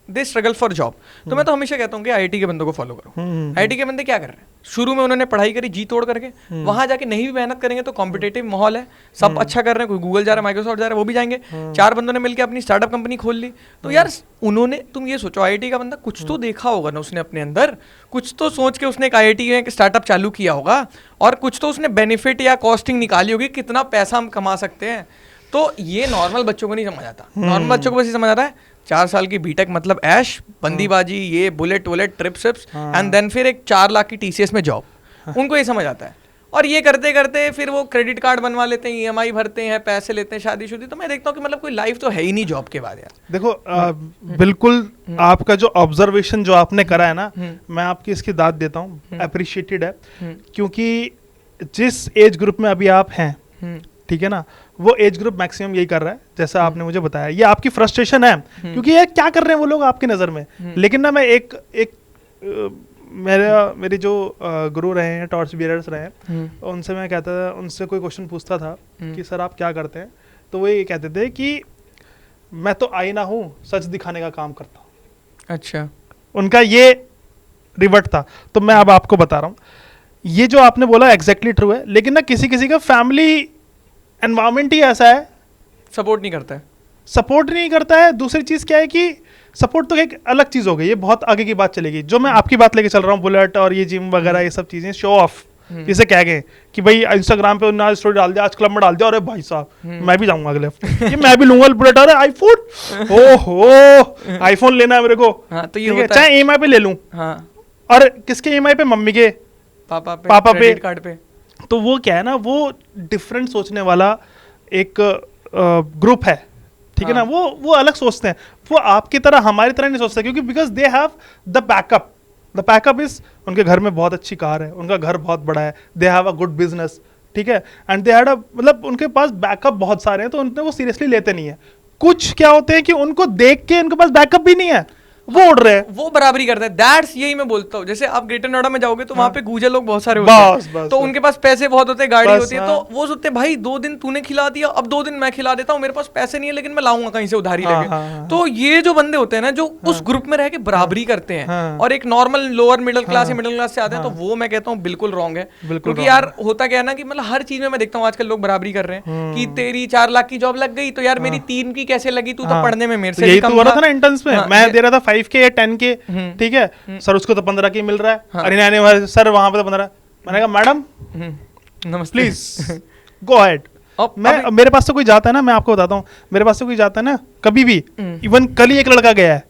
दे स्ट्रगल फॉर जॉब। तो मैं तो हमेशा कहता हूँ कि आईआईटी के बंदों को फॉलो करो। आईआईटी के बंदे क्या कर रहे हैं, शुरू में उन्होंने पढ़ाई करी जी तोड़ करके, वहां जाके नहीं भी मेहनत करेंगे तो कॉम्पिटेटिव माहौल है, सब अच्छा कर रहे हैं, कोई गूगल जा रहा है, माइक्रोसॉफ्ट जा रहा है, वो भी जाएंगे। 4 बंदों ने मिलकर अपनी स्टार्टअप कंपनी खोल ली। तो यार उन्होंने, तुम ये सोचो, आईआईटी का बंदा कुछ तो देखा होगा ना उसने अपने अंदर, कुछ तो सोच के उसने एक आईआईटी में एक स्टार्टअप चालू किया होगा, और कुछ तो उसने बेनिफिट या कॉस्टिंग निकाली होगी, कितना पैसा हम कमा सकते हैं। तो ये नॉर्मल बच्चों को नहीं समझ आता। नॉर्मल बच्चों को बस ये समझ आता है 4 साल की बीटेक मतलब ऐश, बंदीबाजी, ये बुलेट वुलेट, ट्रिप्स एंड देन फिर एक 4 लाख की टीसीएस में जॉब। उनको ये समझ आता है, और ये करते करते फिर वो क्रेडिट कार्ड बनवा लेते हैं, ईएमआई भरते हैं, पैसे लेते हैं, शादीशुदी। तो मैं देखता हूँ कि मतलब कोई लाइफ तो है ही नहीं जॉब के बाद यार। देखो बिल्कुल आपका जो ऑब्जर्वेशन जो आपने करा है ना, मैं आपकी इसकी दाद देता हूँ, अप्रिशिएटेड है, क्योंकि जिस एज ग्रुप में अभी आप हैं, ठीक है ना, वो एज ग्रुप मैक्सिमम यही कर रहा है, जैसा आपने मुझे बताया। ये आपकी फ्रस्ट्रेशन है, क्योंकि ये क्या कर रहे हैं वो लोग आपकी नज़र में। लेकिन ना मैं एक मेरे जो गुरु रहे हैं, टॉर्च बियरर्स रहे हैं, उनसे मैं कहता था, उनसे कोई क्वेश्चन पूछता था कि सर आप क्या करते हैं, तो वो ये कहते थे कि मैं तो आईना हूँ, सच दिखाने का काम करता हूँ। अच्छा, उनका ये रिवर्ट था। तो मैं अब आपको बता रहा हूँ, ये जो आपने बोला एग्जैक्टली ट्रू है, लेकिन ना किसी किसी का फैमिली एनवायरमेंट ही ऐसा है, सपोर्ट नहीं करता है। दूसरी चीज़ क्या है कि सपोर्ट तो एक अलग चीज़ हो गई, ये बहुत आगे की बात चलेगी। जो मैं आपकी बात लेके चल रहा हूँ, बुलेट और ये जिम वगैरह, ये सब चीज़ें शो ऑफ, इसे कह गए कि भाई इंस्टाग्राम पे उन्होंने स्टोरी डाल दिया, आज क्लब में डाल दिया, अरे भाई साहब मैं भी जाऊंगा अगले हफ्ते, ये मैं भी लूंगा बुलेट, अरे आईफोन, ओहो आईफोन लेना है मेरे को, तो ये चाहे ईएमआई पे ले लूं, और किसके ईएमआई पे, मम्मी के, पापा पे, क्रेडिट कार्ड पे। तो वो क्या है ना, वो डिफरेंट सोचने वाला एक ग्रुप है, ठीक है ना, वो अलग सोचते हैं। वो आपकी तरह, हमारी तरह नहीं सोचते, क्योंकि because they have the backup is, उनके घर में बहुत अच्छी कार है, उनका घर बहुत बड़ा है, they have a good business, ठीक है, एंड दे हैड अ, मतलब उनके पास बैकअप बहुत सारे हैं, तो उनने वो सीरियसली लेते नहीं है। कुछ क्या होते हैं कि उनको देख के उनके पास बैकअप भी नहीं है, वो उड़ रहे हैं, वो बराबरी करता है। दैट्स यही मैं बोलता हूँ। जैसे आप ग्रेटर नोएडा में जाओगे तो वहाँ पे गूंजे लोग बहुत सारे होते हैं, तो उनके पास पैसे बहुत होते हैं, गाड़ी होती है, तो वो सोचते हैं भाई 2 दिन तूने खिला दिया, अब 2 दिन मैं खिला देता हूँ, मेरे पास पैसे नहीं है लेकिन मैं लाऊंगा कहीं से उधारी लेके। तो ये जो बंदे होते हैं ना, जो उस ग्रुप में रह के बराबरी करते हैं और एक नॉर्मल लोअर मिडिल क्लास या मिडिल क्लास से आते हैं, तो वो मैं कहता हूँ बिल्कुल रॉन्ग है। क्योंकि यार होता क्या है ना कि मतलब हर चीज में मैं देखता हूँ आजकल लोग बराबरी कर रहे हैं कि तेरी 4 लाख की जॉब लग गई तो यार मेरी 3 की कैसे लगी, तू तो पढ़ने में मेरे से यही तो हो रहा था ना इंटर्न्स में, मैं दे रहा था 5K या 10K, ठीक है सर, उसको तो 15K मिल रहा है, अरे आने वाले सर वहां पे तो 15। मैंने कहा मैडम नमस्ते प्लीज गो अहेड। मैं मेरे पास से कोई जाता है ना, मैं आपको बताता हूँ, मेरे पास से कोई जाता है ना कभी भी, इवन कल ही एक लड़का गया है,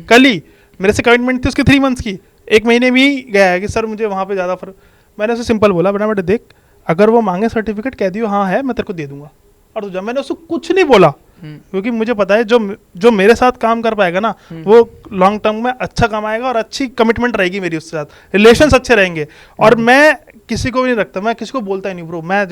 कल ही मेरे से कमिटमेंट थी उसकी 3 मंथ्स की, 1 महीने में ही गया है कि सर मुझे वहाँ पे ज़्यादा फर्क। मैंने उसे सिंपल बोला, बेटा देख अगर वो मांगे सर्टिफिकेट कह दियो हाँ है, मैं तेरे को दे दूंगा, और तुझे मैंने उसको कुछ नहीं बोला, क्योंकि मुझे पता है जो मेरे साथ काम कर पाएगा ना वो लॉन्ग टर्म में अच्छा कमाएगा और अच्छी कमिटमेंट रहेगी मेरी उसके साथ, रिलेशंस अच्छे रहेंगे। और मैं किसी को भी नहीं रखता, मैं किसी को बोलता ही नहीं ब्रो, मैं